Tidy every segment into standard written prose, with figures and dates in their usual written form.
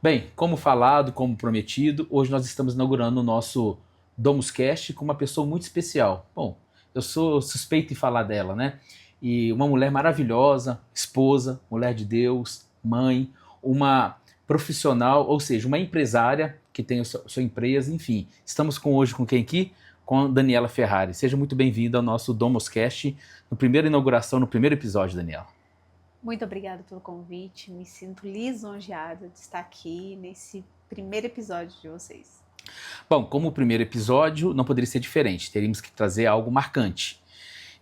Bem, como falado, como prometido, hoje nós estamos inaugurando o nosso DomusCast com uma pessoa muito especial. Bom, eu sou suspeito em falar dela, né? E uma mulher maravilhosa, esposa, mulher de Deus, mãe, uma profissional, ou seja, uma empresária que tem a sua empresa, enfim. Estamos hoje com quem aqui? Com a Daniela Ferrari. Seja muito bem-vinda ao nosso DomusCast, no primeira inauguração, no primeiro episódio, Daniela. Muito obrigada pelo convite, me sinto lisonjeada de estar aqui nesse primeiro episódio de vocês. Bom, como o primeiro episódio, não poderia ser diferente, teríamos que trazer algo marcante.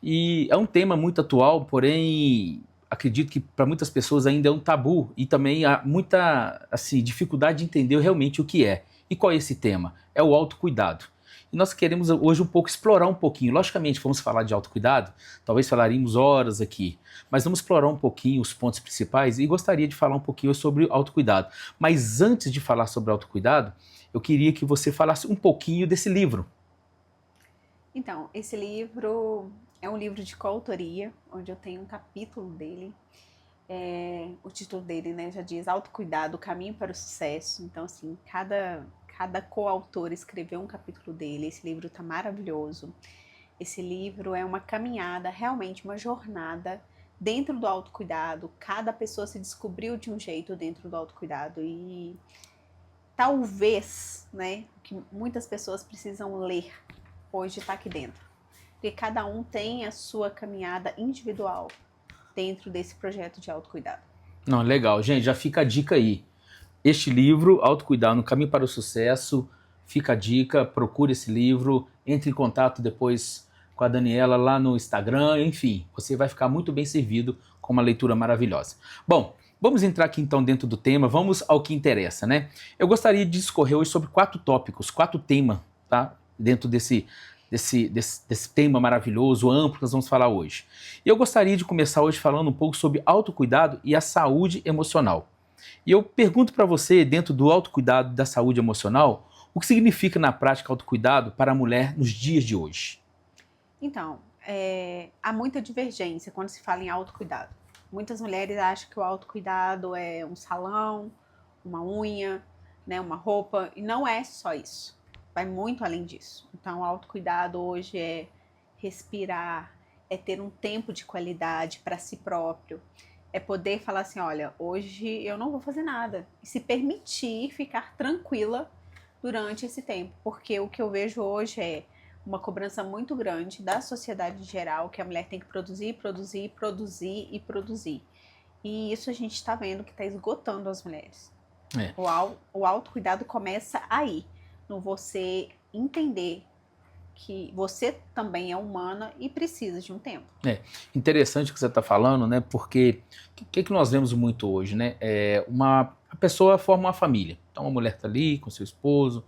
E é um tema muito atual, porém, acredito que para muitas pessoas ainda é um tabu e também há muita assim, dificuldade de entender realmente o que é. E qual é esse tema? É o autocuidado. E nós queremos hoje um pouco explorar um pouquinho. Logicamente, vamos falar de autocuidado, talvez falaríamos horas aqui, mas vamos explorar um pouquinho os pontos principais e gostaria de falar um pouquinho sobre autocuidado. Mas antes de falar sobre autocuidado, eu queria que você falasse um pouquinho desse livro. Então, esse livro é um livro de coautoria, onde eu tenho um capítulo dele. O título dele, né, já diz Autocuidado, o caminho para o sucesso. Então, assim, cada coautor escreveu um capítulo dele. Esse livro está maravilhoso. Esse livro é uma caminhada, realmente uma jornada dentro do autocuidado. Cada pessoa se descobriu de um jeito dentro do autocuidado e talvez, né, que muitas pessoas precisam ler hoje está aqui dentro. Porque cada um tem a sua caminhada individual dentro desse projeto de autocuidado. Não, legal. Gente, já fica a dica aí. Este livro, Autocuidado no Caminho para o Sucesso, fica a dica, procure esse livro, entre em contato depois com a Daniela lá no Instagram, enfim, você vai ficar muito bem servido com uma leitura maravilhosa. Bom, vamos entrar aqui então dentro do tema, vamos ao que interessa, né? Eu gostaria de discorrer hoje sobre 4 tópicos, 4 temas, tá? Dentro desse tema maravilhoso, amplo que nós vamos falar hoje. E eu gostaria de começar hoje falando um pouco sobre autocuidado e a saúde emocional. E eu pergunto para você, dentro do autocuidado da saúde emocional, o que significa na prática autocuidado para a mulher nos dias de hoje? Então, há muita divergência quando se fala em autocuidado. Muitas mulheres acham que o autocuidado é um salão, uma unha, né, uma roupa, e não é só isso. Vai muito além disso. Então, o autocuidado hoje é respirar, é ter um tempo de qualidade para si próprio, é poder falar assim, olha, hoje eu não vou fazer nada. E se permitir ficar tranquila durante esse tempo. Porque o que eu vejo hoje é uma cobrança muito grande da sociedade em geral, que a mulher tem que produzir, produzir, produzir e produzir. E isso a gente está vendo que está esgotando as mulheres. É. O autocuidado começa aí, no você entender que você também é humana e precisa de um tempo. É interessante o que você está falando, né? Porque o que nós vemos muito hoje, né? A pessoa forma uma família. Então, uma mulher está ali com seu esposo,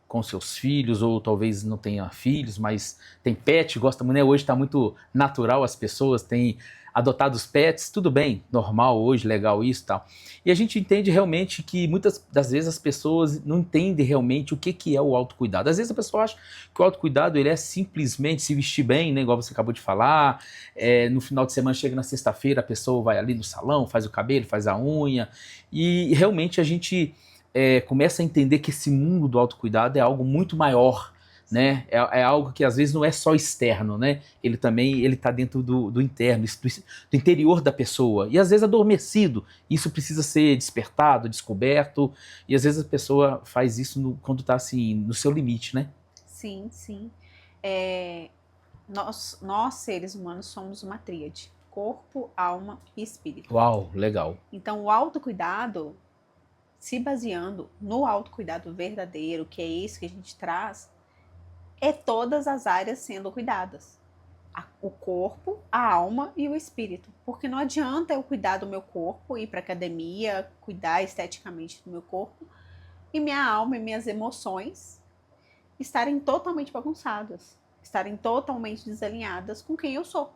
com seus filhos, ou talvez não tenha filhos, mas tem pet, gosta muito, né? Hoje está muito natural, as pessoas têm adotado os pets, tudo bem, normal hoje, legal isso e tal. E a gente entende realmente que muitas das vezes as pessoas não entendem realmente o que é o autocuidado. Às vezes a pessoa acha que o autocuidado ele é simplesmente se vestir bem, né? Igual você acabou de falar, no final de semana chega na sexta-feira, a pessoa vai ali no salão, faz o cabelo, faz a unha, e realmente a gente começa a entender que esse mundo do autocuidado é algo muito maior, né? É algo que às vezes não é só externo, né? Ele também está dentro do interno, do interior da pessoa, e às vezes adormecido. Isso precisa ser despertado, descoberto, e às vezes a pessoa faz isso quando está assim, no seu limite, né? Sim, sim. É, nós, seres humanos, somos uma tríade: corpo, alma e espírito. Uau, legal. Então, o autocuidado, se baseando no autocuidado verdadeiro, que é esse que a gente traz, é todas as áreas sendo cuidadas. O corpo, a alma e o espírito. Porque não adianta eu cuidar do meu corpo, ir para academia, cuidar esteticamente do meu corpo, e minha alma e minhas emoções estarem totalmente bagunçadas, estarem totalmente desalinhadas com quem eu sou.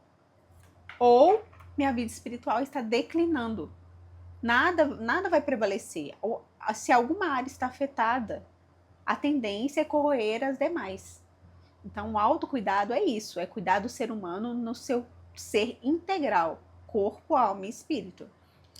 Ou minha vida espiritual está declinando. Nada vai prevalecer. Ou, se alguma área está afetada, a tendência é corroer as demais. Então, o autocuidado é isso, é cuidar do ser humano no seu ser integral, corpo, alma e espírito.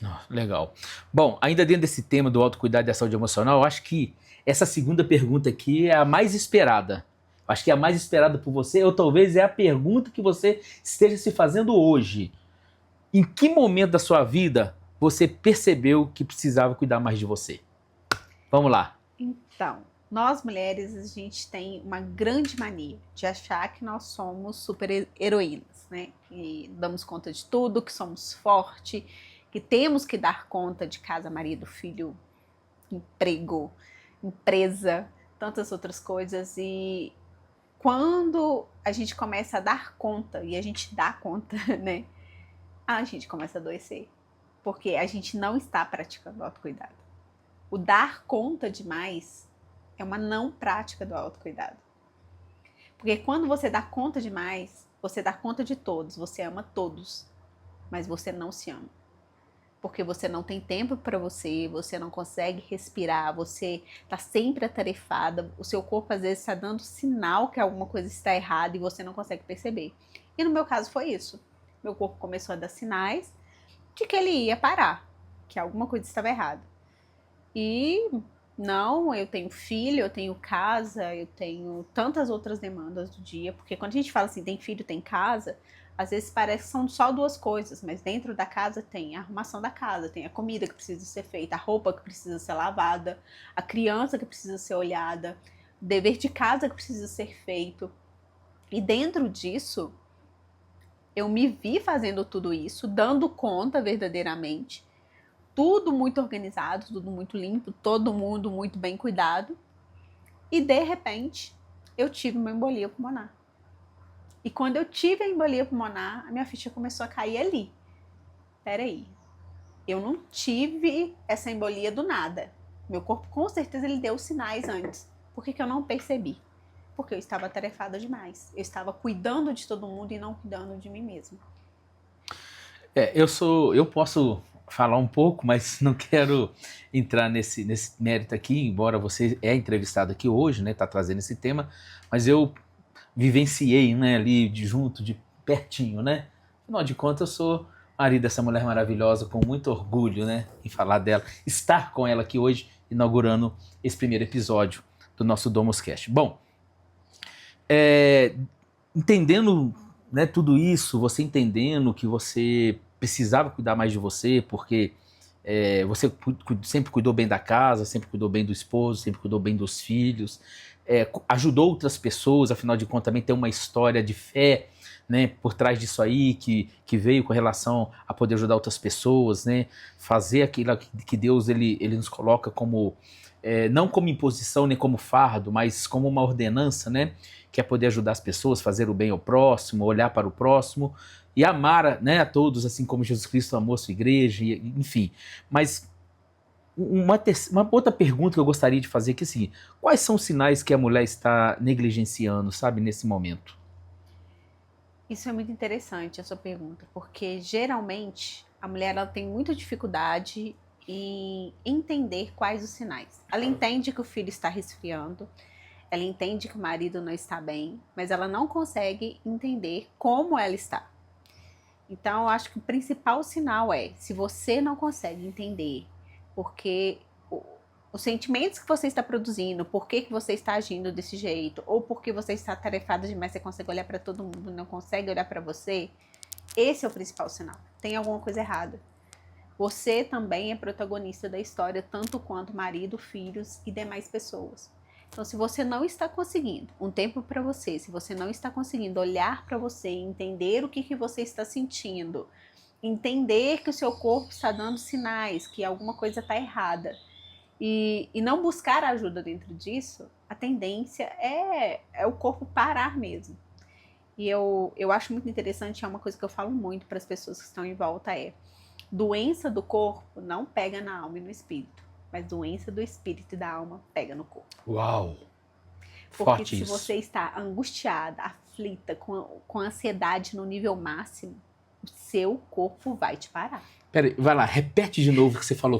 Ah, legal. Bom, ainda dentro desse tema do autocuidado e da saúde emocional, eu acho que essa segunda pergunta aqui é a mais esperada. Acho que é a mais esperada por você, ou talvez é a pergunta que você esteja se fazendo hoje. Em que momento da sua vida você percebeu que precisava cuidar mais de você? Vamos lá. Então, nós mulheres, a gente tem uma grande mania de achar que nós somos super heroínas, né? Que damos conta de tudo, que somos fortes, que temos que dar conta de casa, marido, filho, emprego, empresa, tantas outras coisas. E quando a gente começa a dar conta, e a gente dá conta, né? A gente começa a adoecer. Porque a gente não está praticando autocuidado. O dar conta demais é uma não prática do autocuidado. Porque quando você dá conta demais, você dá conta de todos, você ama todos, mas você não se ama. Porque você não tem tempo para você, você não consegue respirar, você está sempre atarefada, o seu corpo às vezes está dando sinal que alguma coisa está errada e você não consegue perceber. E no meu caso foi isso. Meu corpo começou a dar sinais de que ele ia parar, que alguma coisa estava errada. E não, eu tenho filho, eu tenho casa, eu tenho tantas outras demandas do dia, porque quando a gente fala assim, tem filho, tem casa, às vezes parece que são só duas coisas, mas dentro da casa tem a arrumação da casa, tem a comida que precisa ser feita, a roupa que precisa ser lavada, a criança que precisa ser olhada, o dever de casa que precisa ser feito. E dentro disso, eu me vi fazendo tudo isso, dando conta verdadeiramente, tudo muito organizado, tudo muito limpo, todo mundo muito bem cuidado. E de repente, eu tive uma embolia pulmonar. E quando eu tive a embolia pulmonar, a minha ficha começou a cair ali. Peraí, eu não tive essa embolia do nada. Meu corpo com certeza ele deu sinais antes. Por que eu não percebi? Porque eu estava atarefada demais. Eu estava cuidando de todo mundo e não cuidando de mim mesma. Eu posso falar um pouco, mas não quero entrar nesse mérito aqui, embora você é entrevistado aqui hoje, né, tá trazendo esse tema, mas eu vivenciei, né, ali de junto, de pertinho, né? Afinal de contas, eu sou marido dessa mulher maravilhosa, com muito orgulho, né, em falar dela, estar com ela aqui hoje, inaugurando esse primeiro episódio do nosso Domuscast. Bom, é, entendendo, né, tudo isso, você entendendo que você precisava cuidar mais de você, porque você sempre cuidou bem da casa, sempre cuidou bem do esposo, sempre cuidou bem dos filhos, ajudou outras pessoas, afinal de contas também tem uma história de fé, né, por trás disso aí, que veio com relação a poder ajudar outras pessoas, né, fazer aquilo que Deus ele nos coloca como, não como imposição nem como fardo, mas como uma ordenança, né, que é poder ajudar as pessoas, fazer o bem ao próximo, olhar para o próximo e amar, né, a todos, assim como Jesus Cristo amou a sua igreja, enfim. Mas uma outra pergunta que eu gostaria de fazer é assim, quais são os sinais que a mulher está negligenciando, sabe, nesse momento? Isso é muito interessante, a sua pergunta, porque geralmente a mulher ela tem muita dificuldade em entender quais os sinais. Ela entende que o filho está resfriando, ela entende que o marido não está bem, mas ela não consegue entender como ela está. Então, eu acho que o principal sinal é, se você não consegue entender porque os sentimentos que você está produzindo, por que você está agindo desse jeito, ou porque você está atarefado demais, você consegue olhar para todo mundo, não consegue olhar para você, esse é o principal sinal. Tem alguma coisa errada. Você também é protagonista da história, tanto quanto marido, filhos e demais pessoas. Então, se você não está conseguindo um tempo para você, se você não está conseguindo olhar para você, entender o que você está sentindo, entender que o seu corpo está dando sinais, que alguma coisa está errada, e não buscar ajuda dentro disso, a tendência é o corpo parar mesmo. E eu acho muito interessante, é uma coisa que eu falo muito para as pessoas que estão em volta, doença do corpo não pega na alma e no espírito, mas doença do espírito e da alma pega no corpo. Uau! Porque Forte se isso. você está angustiada, aflita, com ansiedade no nível máximo, o seu corpo vai te parar. Peraí, vai lá, repete de novo o que você falou.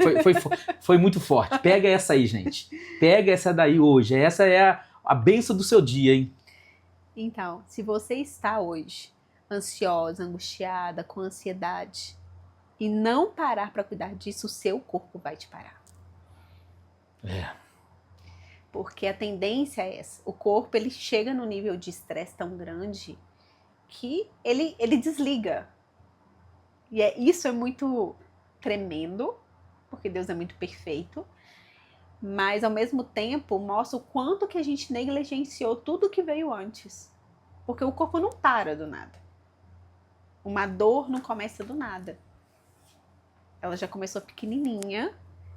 Foi muito forte. Pega essa aí, gente. Pega essa daí hoje. Essa é a bênção do seu dia, hein? Então, se você está hoje ansiosa, angustiada, com ansiedade, e não parar para cuidar disso, o seu corpo vai te parar. Porque a tendência é essa. O corpo, ele chega no nível de estresse tão grande que ele desliga. E isso é muito tremendo, porque Deus é muito perfeito, mas ao mesmo tempo mostra o quanto que a gente negligenciou tudo que veio antes. Porque o corpo não para do nada. Uma dor não começa do nada. Ela já começou pequenininha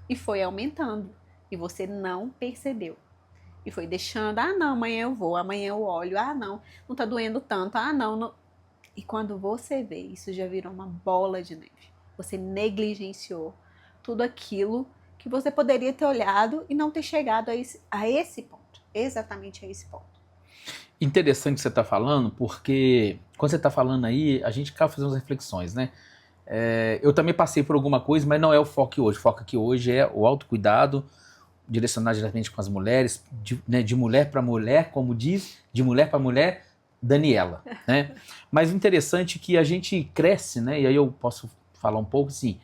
e foi aumentando. E você não percebeu. E foi deixando, não, amanhã eu vou, amanhã eu olho, não tá doendo tanto, não. E quando você vê, isso já virou uma bola de neve. Você negligenciou tudo aquilo que você poderia ter olhado e não ter chegado a esse ponto. Exatamente a esse ponto. Interessante que você está falando, porque quando você está falando aí, a gente acaba fazendo umas reflexões, né? Eu também passei por alguma coisa, mas não é o foco aqui hoje. O foco aqui hoje é o autocuidado, direcionar diretamente com as mulheres, de mulher para mulher, como diz, de mulher para mulher, Daniela, né? Mas o interessante é que a gente cresce, né? E aí eu posso falar um pouco assim,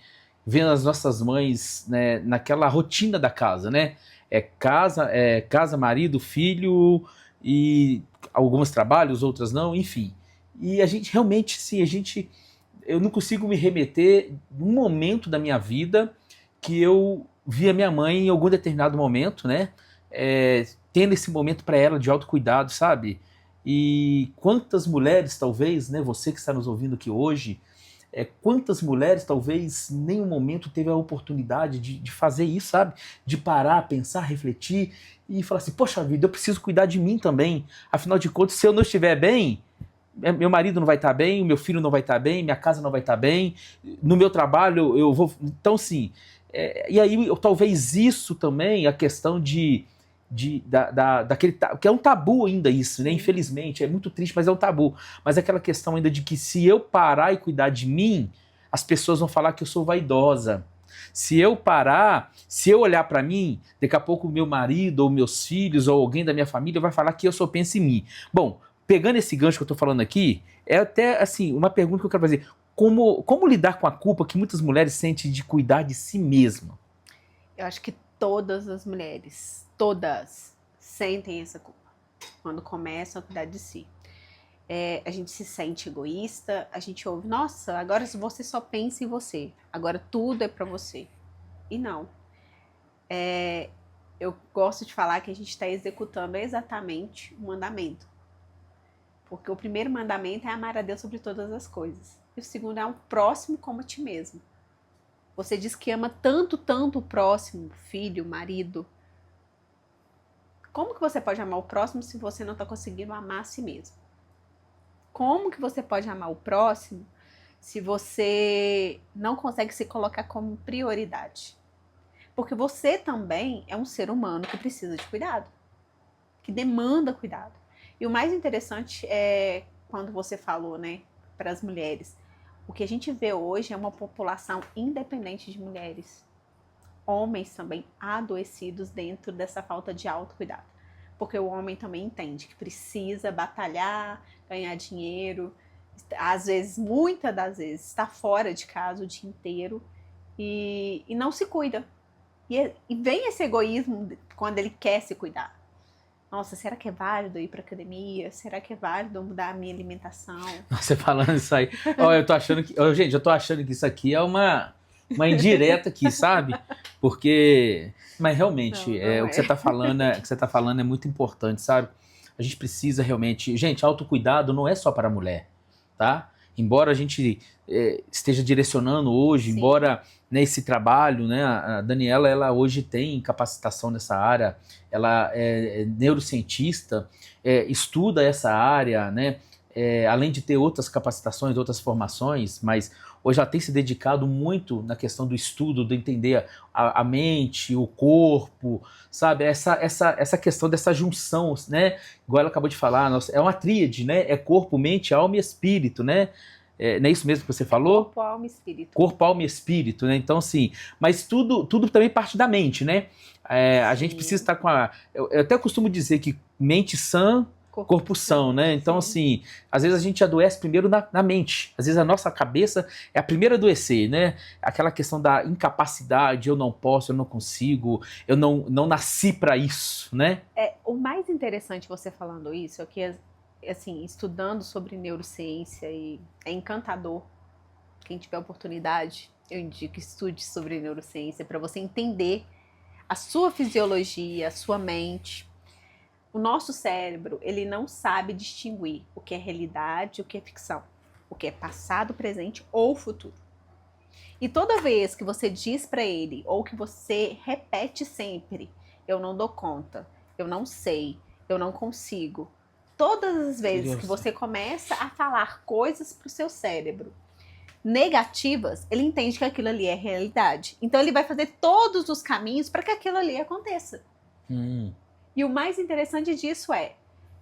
vendo as nossas mães, né, naquela rotina da casa, né? Casa, marido, filho e alguns trabalhos, outras não, enfim. E a gente realmente, sim, eu não consigo me remeter num momento da minha vida que eu vi a minha mãe em algum determinado momento, né? Tendo esse momento para ela de autocuidado, sabe? E quantas mulheres, talvez, né? Você que está nos ouvindo aqui hoje, quantas mulheres talvez em nenhum momento teve a oportunidade de fazer isso, sabe? De parar, pensar, refletir e falar assim, poxa vida, eu preciso cuidar de mim também. Afinal de contas, se eu não estiver bem, meu marido não vai estar bem, o meu filho não vai estar bem, minha casa não vai estar bem, no meu trabalho eu vou... Então, sim, e aí talvez isso também, a questão daquele, que é um tabu ainda isso, né? Infelizmente, é muito triste, mas é um tabu. Mas aquela questão ainda de que se eu parar e cuidar de mim, as pessoas vão falar que eu sou vaidosa. Se eu parar, se eu olhar para mim, daqui a pouco o meu marido, ou meus filhos, ou alguém da minha família vai falar que eu só penso em mim. Bom, pegando esse gancho que eu tô falando aqui, é até assim, uma pergunta que eu quero fazer. Como lidar com a culpa que muitas mulheres sentem de cuidar de si mesma? Eu acho que todas as mulheres, todas, sentem essa culpa quando começam a cuidar de si. A gente se sente egoísta, a gente ouve, nossa, agora você só pensa em você, agora tudo é pra você. E não. Eu gosto de falar que a gente está executando exatamente o mandamento. Porque o primeiro mandamento é amar a Deus sobre todas as coisas. E o segundo é o próximo como a ti mesmo. Você diz que ama tanto, tanto o próximo, filho, marido. Como que você pode amar o próximo se você não está conseguindo amar a si mesmo? Como que você pode amar o próximo se você não consegue se colocar como prioridade? Porque você também é um ser humano que precisa de cuidado, que demanda cuidado. E o mais interessante é quando você falou, né, para as mulheres. O que a gente vê hoje é uma população independente de mulheres. Homens também adoecidos dentro dessa falta de autocuidado. Porque o homem também entende que precisa batalhar, ganhar dinheiro. Às vezes, muitas das vezes, está fora de casa o dia inteiro e não se cuida. E vem esse egoísmo quando ele quer se cuidar. Nossa, será que é válido ir para academia? Será que é válido mudar a minha alimentação? Você falando isso aí, eu tô achando que, gente, eu tô achando que isso aqui é uma indireta aqui, sabe? Porque, mas realmente, o que você tá falando é muito importante, sabe? A gente precisa realmente, gente, autocuidado não é só para a mulher, tá? Embora a gente esteja direcionando hoje, sim, embora nesse trabalho, né, a Daniela, ela hoje tem capacitação nessa área, ela é neurocientista, estuda essa área, né, além de ter outras capacitações, outras formações, mas hoje ela tem se dedicado muito na questão do estudo, de entender a mente, o corpo, sabe, essa questão dessa junção, né, igual ela acabou de falar, é uma tríade, né, é corpo, mente, alma e espírito, né, não é isso mesmo que você falou? Corpo, alma e espírito. Corpo, alma e espírito, né? Então, assim, mas tudo também parte da mente, né? A gente precisa estar com eu até costumo dizer que mente sã corpo são, né? Então, assim, às vezes a gente adoece primeiro na mente. Às vezes a nossa cabeça é a primeira a adoecer, né? Aquela questão da incapacidade, eu não posso, eu não consigo, eu não nasci para isso, né? O mais interessante você falando isso é que, assim, estudando sobre neurociência, e é encantador. Quem tiver oportunidade, eu indico que estude sobre neurociência para você entender a sua fisiologia, a sua mente. O nosso cérebro, ele não sabe distinguir o que é realidade e o que é ficção, o que é passado, presente ou futuro. E toda vez que você diz para ele, ou que você repete sempre, eu não dou conta, eu não sei, eu não consigo, todas as vezes que você começa a falar coisas para o seu cérebro negativas, ele entende que aquilo ali é realidade. Então ele vai fazer todos os caminhos para que aquilo ali aconteça. E o mais interessante disso é,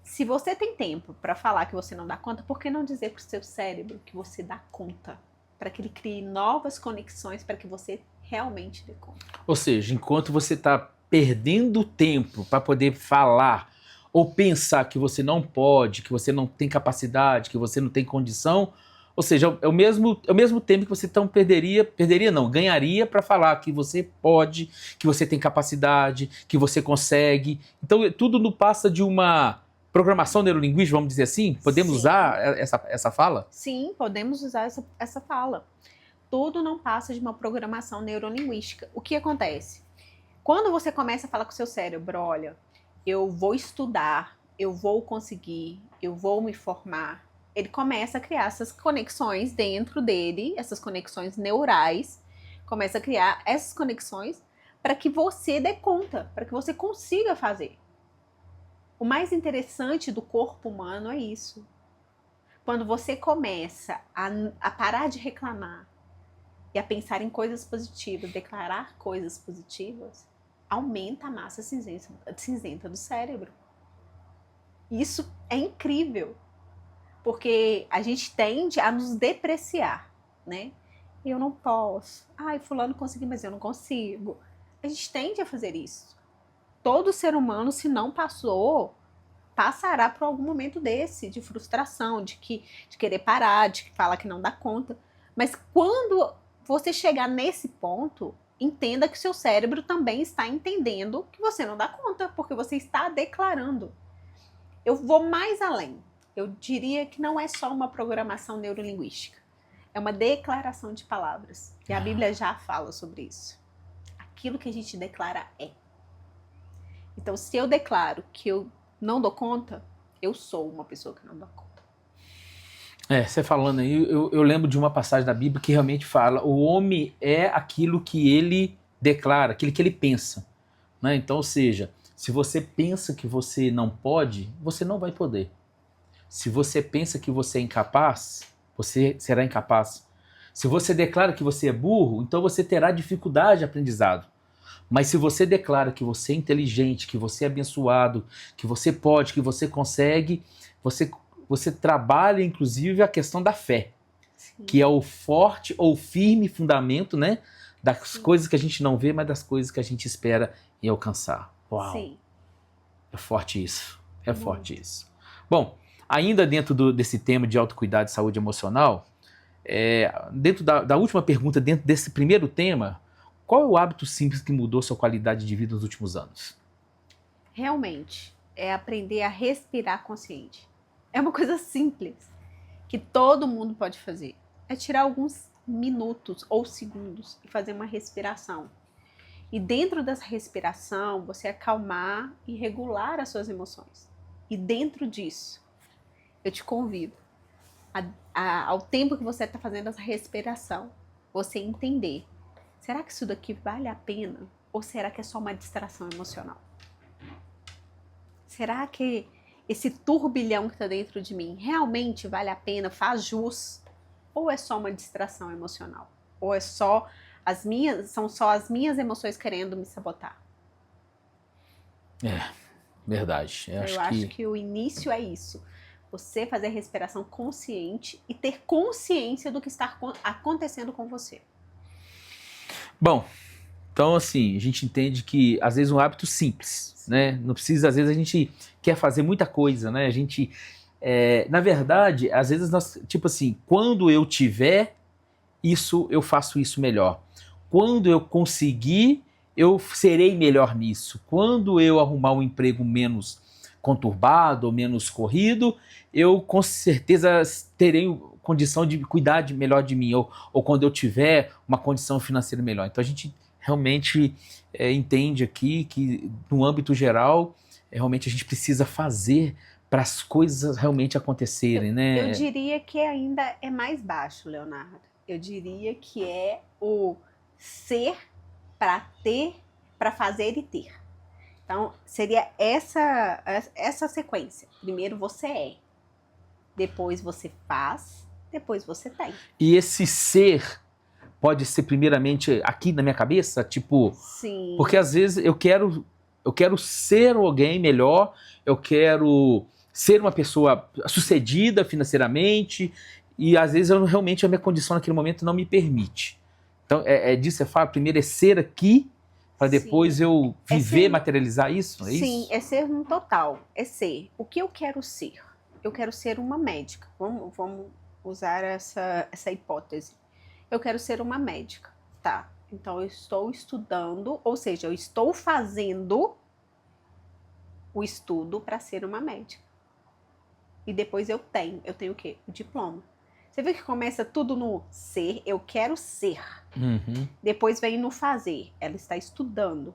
se você tem tempo para falar que você não dá conta, por que não dizer para o seu cérebro que você dá conta? Para que ele crie novas conexões para que você realmente dê conta. Ou seja, enquanto você está perdendo tempo para poder falar ou pensar que você não pode, que você não tem capacidade, que você não tem condição, ou seja, é o mesmo tempo que você então ganharia para falar que você pode, que você tem capacidade, que você consegue. Então tudo não passa de uma programação neurolinguística, vamos dizer assim? Podemos usar essa fala? Sim, podemos usar essa fala. Tudo não passa de uma programação neurolinguística. O que acontece? Quando você começa a falar com o seu cérebro, olha, eu vou estudar, eu vou conseguir, eu vou me formar, ele começa a criar essas conexões dentro dele, essas conexões neurais, começa a criar essas conexões para que você dê conta, para que você consiga fazer. O mais interessante do corpo humano é isso. Quando você começa a parar de reclamar e a pensar em coisas positivas, declarar coisas positivas, aumenta a massa cinzenta do cérebro. Isso é incrível, porque a gente tende a nos depreciar, né? Eu não posso. Ai, fulano conseguiu, mas eu não consigo. A gente tende a fazer isso. Todo ser humano, se não passou, passará por algum momento desse, de frustração, de querer parar, de falar que não dá conta. Mas quando você chegar nesse ponto, entenda que seu cérebro também está entendendo que você não dá conta, porque você está declarando. Eu vou mais além. Eu diria que não é só uma programação neurolinguística. É uma declaração de palavras. E a Bíblia já fala sobre isso. Aquilo que a gente declara é. Então, se eu declaro que eu não dou conta, eu sou uma pessoa que não dá conta. Você falando aí, eu lembro de uma passagem da Bíblia que realmente fala: o homem é aquilo que ele declara, aquilo que ele pensa. Né? Então, ou seja, se você pensa que você não pode, você não vai poder. Se você pensa que você é incapaz, você será incapaz. Se você declara que você é burro, então você terá dificuldade de aprendizado. Mas se você declara que você é inteligente, que você é abençoado, que você pode, que você consegue, você trabalha inclusive a questão da fé. Sim. Que é o forte ou firme fundamento, né, das coisas que a gente não vê, mas das coisas que a gente espera em alcançar. Uau! Sim. É forte isso. É forte isso. Bom, ainda dentro desse tema de autocuidado e saúde emocional, dentro da última pergunta, dentro desse primeiro tema, qual é o hábito simples que mudou sua qualidade de vida nos últimos anos? Realmente, é aprender a respirar consciente. É uma coisa simples, que todo mundo pode fazer. É tirar alguns minutos ou segundos e fazer uma respiração. E dentro dessa respiração, você acalmar e regular as suas emoções. E dentro disso, eu te convido ao tempo que você está fazendo essa respiração, você entender, será que isso daqui vale a pena? Ou será que é só uma distração emocional? Será que esse turbilhão que está dentro de mim realmente vale a pena, faz jus? Ou é só uma distração emocional? Ou é só são só as minhas emoções querendo me sabotar? Verdade. Eu acho que o início é isso. Você fazer respiração consciente e ter consciência do que está acontecendo com você. Bom, Então, assim, a gente entende que, às vezes, um hábito simples, né? Não precisa, às vezes, a gente quer fazer muita coisa, né? A gente, na verdade, às vezes, nós, tipo assim, quando eu tiver isso, eu faço isso melhor. Quando eu conseguir, eu serei melhor nisso. Quando eu arrumar um emprego menos conturbado ou menos corrido, eu com certeza terei condição de cuidar melhor de mim, ou quando eu tiver uma condição financeira melhor. Então a gente realmente entende aqui que, no âmbito geral, realmente a gente precisa fazer para as coisas realmente acontecerem, né? Eu diria que ainda é mais baixo, Leonardo. Eu diria que é o ser para ter, para fazer e ter. Então, seria essa sequência. Primeiro você é, depois você faz, depois você tem. E esse ser pode ser primeiramente aqui na minha cabeça, tipo, Sim. Porque às vezes eu quero ser alguém melhor, eu quero ser uma pessoa sucedida financeiramente, e às vezes realmente a minha condição naquele momento não me permite. Então disso você fala, primeiro é ser aqui, para depois Sim. eu viver, materializar isso? É Sim, isso? é ser no total, é ser. O que eu quero ser? Eu quero ser uma médica. Vamos usar essa hipótese. Eu quero ser uma médica, tá? Então eu estou estudando, ou seja, eu estou fazendo o estudo para ser uma médica. E depois eu tenho o quê? O diploma. Você vê que começa tudo no ser, eu quero ser. Uhum. Depois vem no fazer, ela está estudando.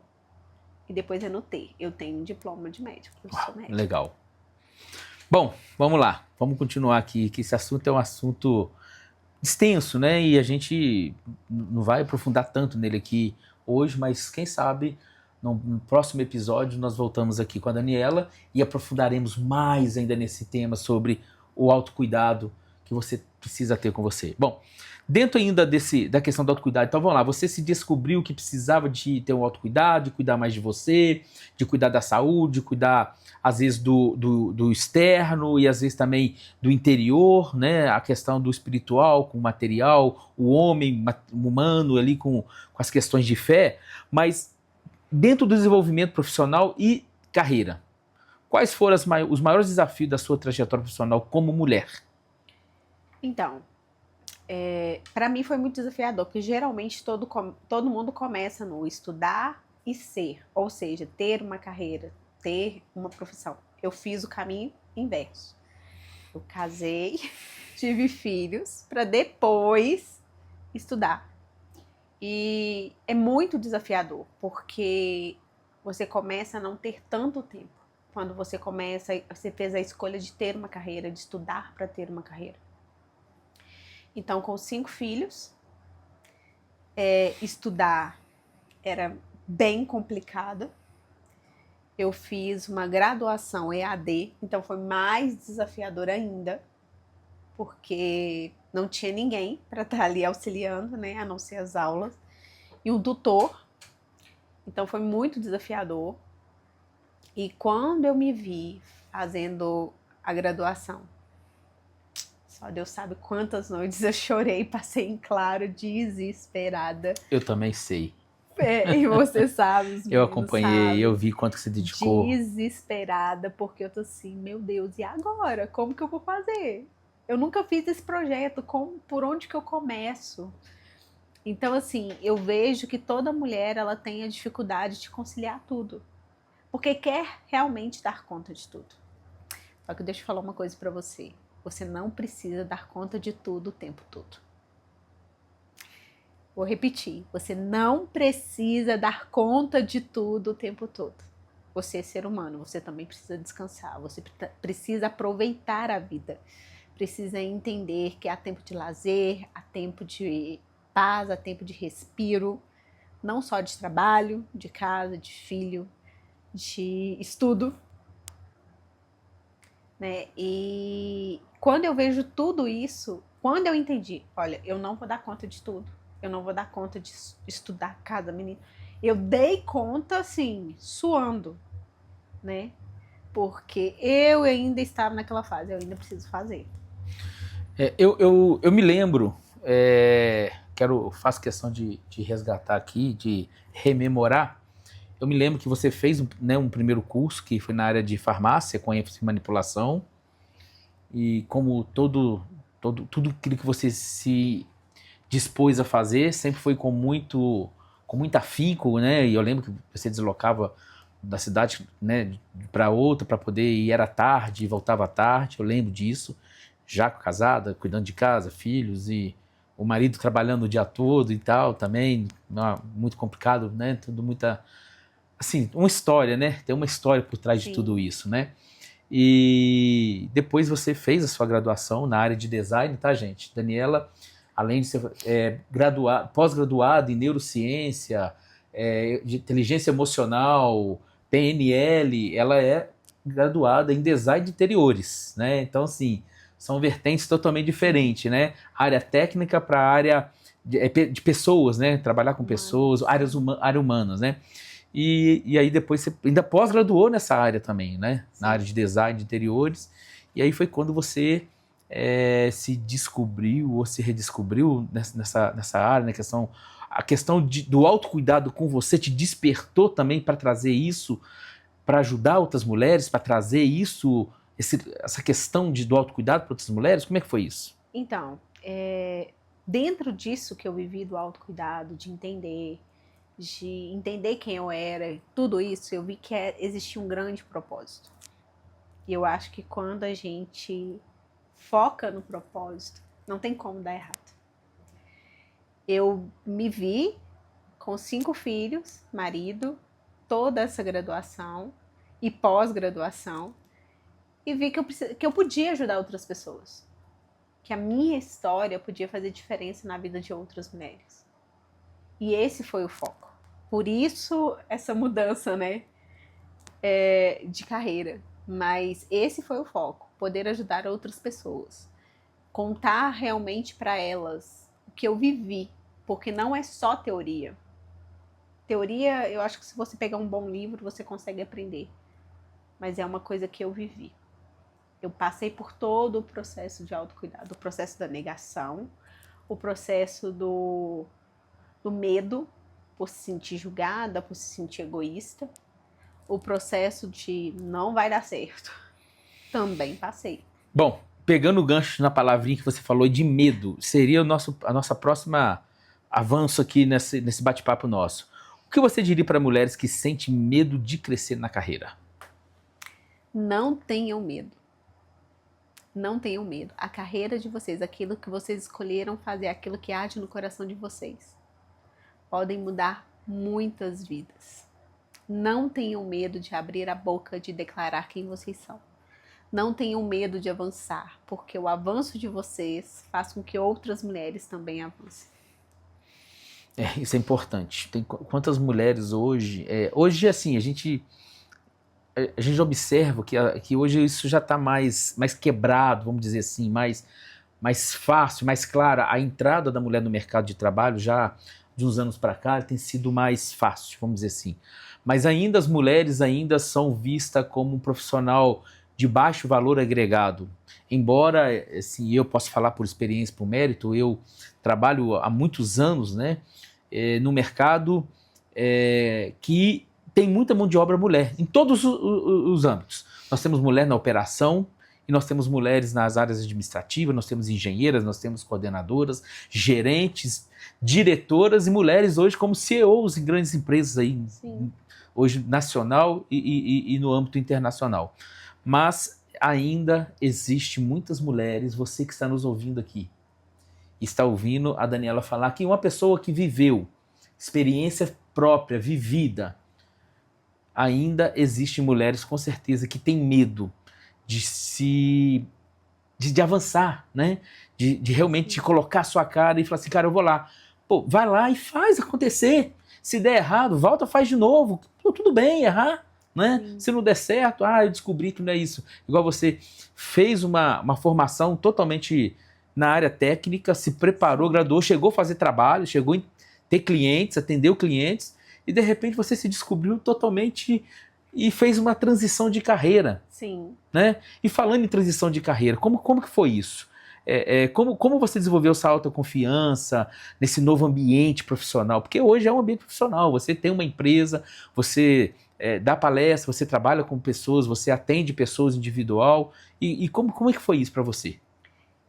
E depois é no ter, eu tenho um diploma de médico. Eu sou médica. Legal. Bom, vamos lá. Vamos continuar aqui, que esse assunto é um assunto extenso, né? E a gente não vai aprofundar tanto nele aqui hoje, mas quem sabe no próximo episódio nós voltamos aqui com a Daniela e aprofundaremos mais ainda nesse tema sobre o autocuidado que você precisa ter com você. Bom, dentro ainda da questão do autocuidado, então vamos lá, você se descobriu que precisava de ter um autocuidado, de cuidar mais de você, de cuidar da saúde, de cuidar às vezes do externo e às vezes também do interior, né? A questão do espiritual com o material, o homem humano ali com as questões de fé, mas dentro do desenvolvimento profissional e carreira, quais foram os maiores desafios da sua trajetória profissional como mulher? Então, para mim foi muito desafiador, porque geralmente todo mundo começa no estudar e ser, ou seja, ter uma carreira, ter uma profissão. Eu fiz o caminho inverso. Eu casei, tive filhos, para depois estudar. E é muito desafiador, porque você começa a não ter tanto tempo. Quando você fez a escolha de ter uma carreira, de estudar para ter uma carreira. Então, com 5 filhos, estudar era bem complicado. Eu fiz uma graduação EAD, então foi mais desafiador ainda, porque não tinha ninguém para estar ali auxiliando, né, a não ser as aulas. E o tutor, então foi muito desafiador. E quando eu me vi fazendo a graduação, só Deus sabe quantas noites eu chorei, passei em claro, desesperada. Eu também sei. E você sabe, os Eu acompanhei, sabe, eu vi quanto que você dedicou. Desesperada, porque eu tô assim, meu Deus, e agora? Como que eu vou fazer? Eu nunca fiz esse projeto, por onde que eu começo? Então, assim, eu vejo que toda mulher, ela tem a dificuldade de conciliar tudo. Porque quer realmente dar conta de tudo. Só que deixa eu falar uma coisa pra você. Você não precisa dar conta de tudo o tempo todo. Vou repetir. Você não precisa dar conta de tudo o tempo todo. Você é ser humano, você também precisa descansar. Você precisa aproveitar a vida. Precisa entender que há tempo de lazer, há tempo de paz, há tempo de respiro. Não só de trabalho, de casa, de filho, de estudo, né? E quando eu vejo tudo isso, quando eu entendi, olha, eu não vou dar conta de tudo, eu não vou dar conta de estudar cada menino, eu dei conta assim, suando, né? Porque eu ainda estava naquela fase, eu ainda preciso fazer. Eu me lembro faço questão de resgatar aqui, de rememorar. Eu me lembro que você fez, né, um primeiro curso que foi na área de farmácia, com ênfase em manipulação, e como tudo aquilo que você se dispôs a fazer, sempre foi com muito afinco, né? E eu lembro que você deslocava da cidade, né, para outra para poder ir, era tarde, voltava à tarde, eu lembro disso, já casada, cuidando de casa, filhos, e o marido trabalhando o dia todo e tal, também, muito complicado, né? Tudo muita, assim, uma história, né? Tem uma história por trás de tudo isso, né? E depois você fez a sua graduação na área de design, tá, gente? Daniela, além de ser pós-graduada em neurociência, de inteligência emocional, PNL, ela é graduada em design de interiores, né? Então, assim, são vertentes totalmente diferentes, né? Área técnica para a área de pessoas, né? Trabalhar com pessoas, área humanas, né? E aí depois você ainda pós-graduou nessa área também, né? Na área de design de interiores. E aí foi quando você se descobriu ou se redescobriu nessa área, né? A questão do autocuidado com você te despertou também para trazer isso, para ajudar outras mulheres, para trazer isso, essa questão do autocuidado para outras mulheres? Como é que foi isso? Então, dentro disso que eu vivi do autocuidado, de entender quem eu era, tudo isso, eu vi que existia um grande propósito. E eu acho que quando a gente foca no propósito, não tem como dar errado. Eu me vi com 5 filhos, marido, toda essa graduação e pós-graduação, e vi que eu podia ajudar outras pessoas. Que a minha história podia fazer diferença na vida de outras mulheres. E esse foi o foco. Por isso, essa mudança, né, de carreira. Mas esse foi o foco. Poder ajudar outras pessoas. Contar realmente para elas o que eu vivi. Porque não é só teoria. Teoria, eu acho que se você pegar um bom livro, você consegue aprender. Mas é uma coisa que eu vivi. Eu passei por todo o processo de autocuidado. O processo da negação. O processo do medo, por se sentir julgada, por se sentir egoísta. O processo de não vai dar certo. Também passei. Bom, pegando o gancho na palavrinha que você falou de medo, seria a nossa próxima avanço aqui nesse bate-papo nosso. O que você diria para mulheres que sentem medo de crescer na carreira? Não tenham medo. Não tenham medo. A carreira de vocês, aquilo que vocês escolheram fazer, aquilo que arde no coração de vocês, podem mudar muitas vidas. Não tenham medo de abrir a boca, de declarar quem vocês são. Não tenham medo de avançar, porque o avanço de vocês faz com que outras mulheres também avancem. Isso é importante. Tem quantas mulheres hoje... hoje, assim, a gente observa que hoje isso já está mais quebrado, vamos dizer assim, mais fácil, mais clara. A entrada da mulher no mercado de trabalho já de uns anos para cá tem sido mais fácil, vamos dizer assim. Mas ainda as mulheres ainda são vistas como um profissional de baixo valor agregado. Embora, assim, eu possa falar por experiência, por mérito, eu trabalho há muitos anos, né, no mercado que tem muita mão de obra mulher, em todos os âmbitos. Nós temos mulher na operação, e nós temos mulheres nas áreas administrativas, nós temos engenheiras, nós temos coordenadoras, gerentes, diretoras e mulheres hoje como CEOs em grandes empresas aí, hoje nacional e no âmbito internacional. Mas ainda existe muitas mulheres, você que está nos ouvindo aqui, está ouvindo a Daniela falar que uma pessoa que viveu, experiência própria, vivida, ainda existem mulheres com certeza que têm medo de avançar, né? De realmente colocar a sua cara e falar assim, cara, eu vou lá. Pô, vai lá e faz acontecer. Se der errado, volta, faz de novo. Pô, tudo bem, errar, né? Se não der certo, eu descobri que não é isso. Igual você fez uma formação totalmente na área técnica, se preparou, graduou, chegou a fazer trabalho, chegou a ter clientes, atendeu clientes, e de repente você se descobriu totalmente e fez uma transição de carreira. Sim. Né? E falando em transição de carreira, como que foi isso? Como você desenvolveu essa autoconfiança nesse novo ambiente profissional? Porque hoje é um ambiente profissional, você tem uma empresa, você dá palestra, você trabalha com pessoas, você atende pessoas individual, e como é que foi isso para você?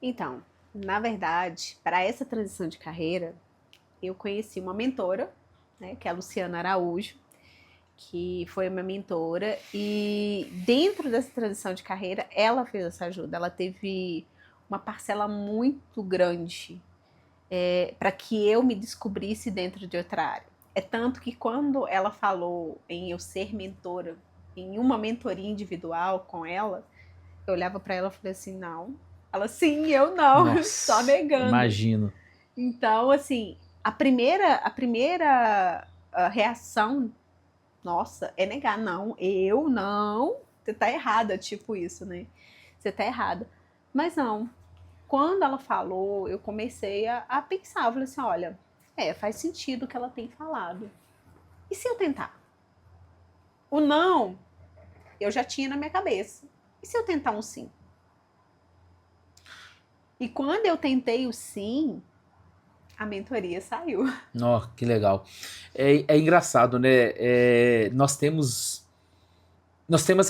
Então, na verdade, para essa transição de carreira, eu conheci uma mentora, né, que é a Luciana Araújo, que foi a minha mentora, e dentro dessa transição de carreira, ela fez essa ajuda, ela teve uma parcela muito grande para que eu me descobrisse dentro de outra área. É tanto que quando ela falou em eu ser mentora, em uma mentoria individual com ela, eu olhava para ela e falei assim, não. Ela, sim, eu não, só Nossa, negando. imagino. Então, assim, a primeira reação, nossa, é negar. Não, eu não. Você tá errada, tipo isso, né? Você tá errada. Mas não. Quando ela falou, eu comecei a pensar. Eu falei assim, olha, faz sentido o que ela tem falado. E se eu tentar? O não, eu já tinha na minha cabeça. E se eu tentar um sim? E quando eu tentei o sim, a mentoria saiu. Ó, que legal. É engraçado, né? Nós temos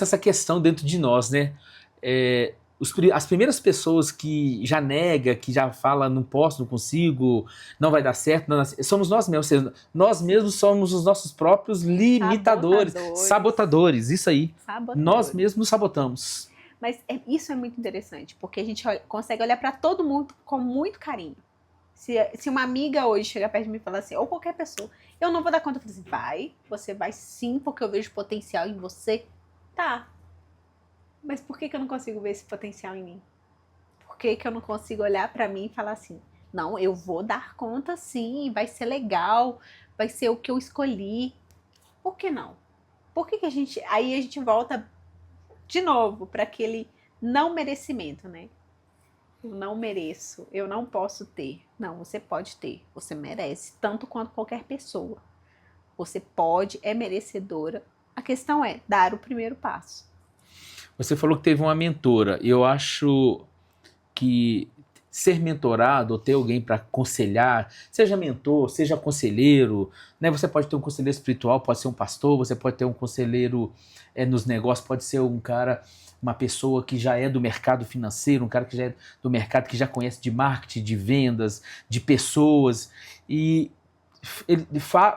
essa questão dentro de nós, né? As primeiras pessoas que já nega, que já fala não posso, não consigo, não vai dar certo, somos nós mesmos. Ou seja, nós mesmos somos os nossos próprios limitadores, sabotadores, isso aí. Nós Sabotadores. mesmos nos sabotamos. Mas isso é muito interessante, porque a gente consegue olhar para todo mundo com muito carinho. Se uma amiga hoje chegar perto de mim e falar assim, ou qualquer pessoa, eu não vou dar conta, eu falo assim, você vai sim, porque eu vejo potencial em você. Tá, mas por que eu não consigo ver esse potencial em mim? Por que eu não consigo olhar para mim e falar assim, não, eu vou dar conta sim, vai ser legal, vai ser o que eu escolhi. Por que não? Por que aí a gente volta de novo para aquele não merecimento, né? Eu não mereço, eu não posso ter. Não, você pode ter, você merece, tanto quanto qualquer pessoa. Você pode, é merecedora. A questão é dar o primeiro passo. Você falou que teve uma mentora. Eu acho que ser mentorado ou ter alguém para aconselhar, seja mentor, seja conselheiro, né? Você pode ter um conselheiro espiritual, pode ser um pastor, você pode ter um conselheiro nos negócios, pode ser um cara, uma pessoa que já é do mercado financeiro, um cara que já é do mercado, que já conhece de marketing, de vendas, de pessoas. E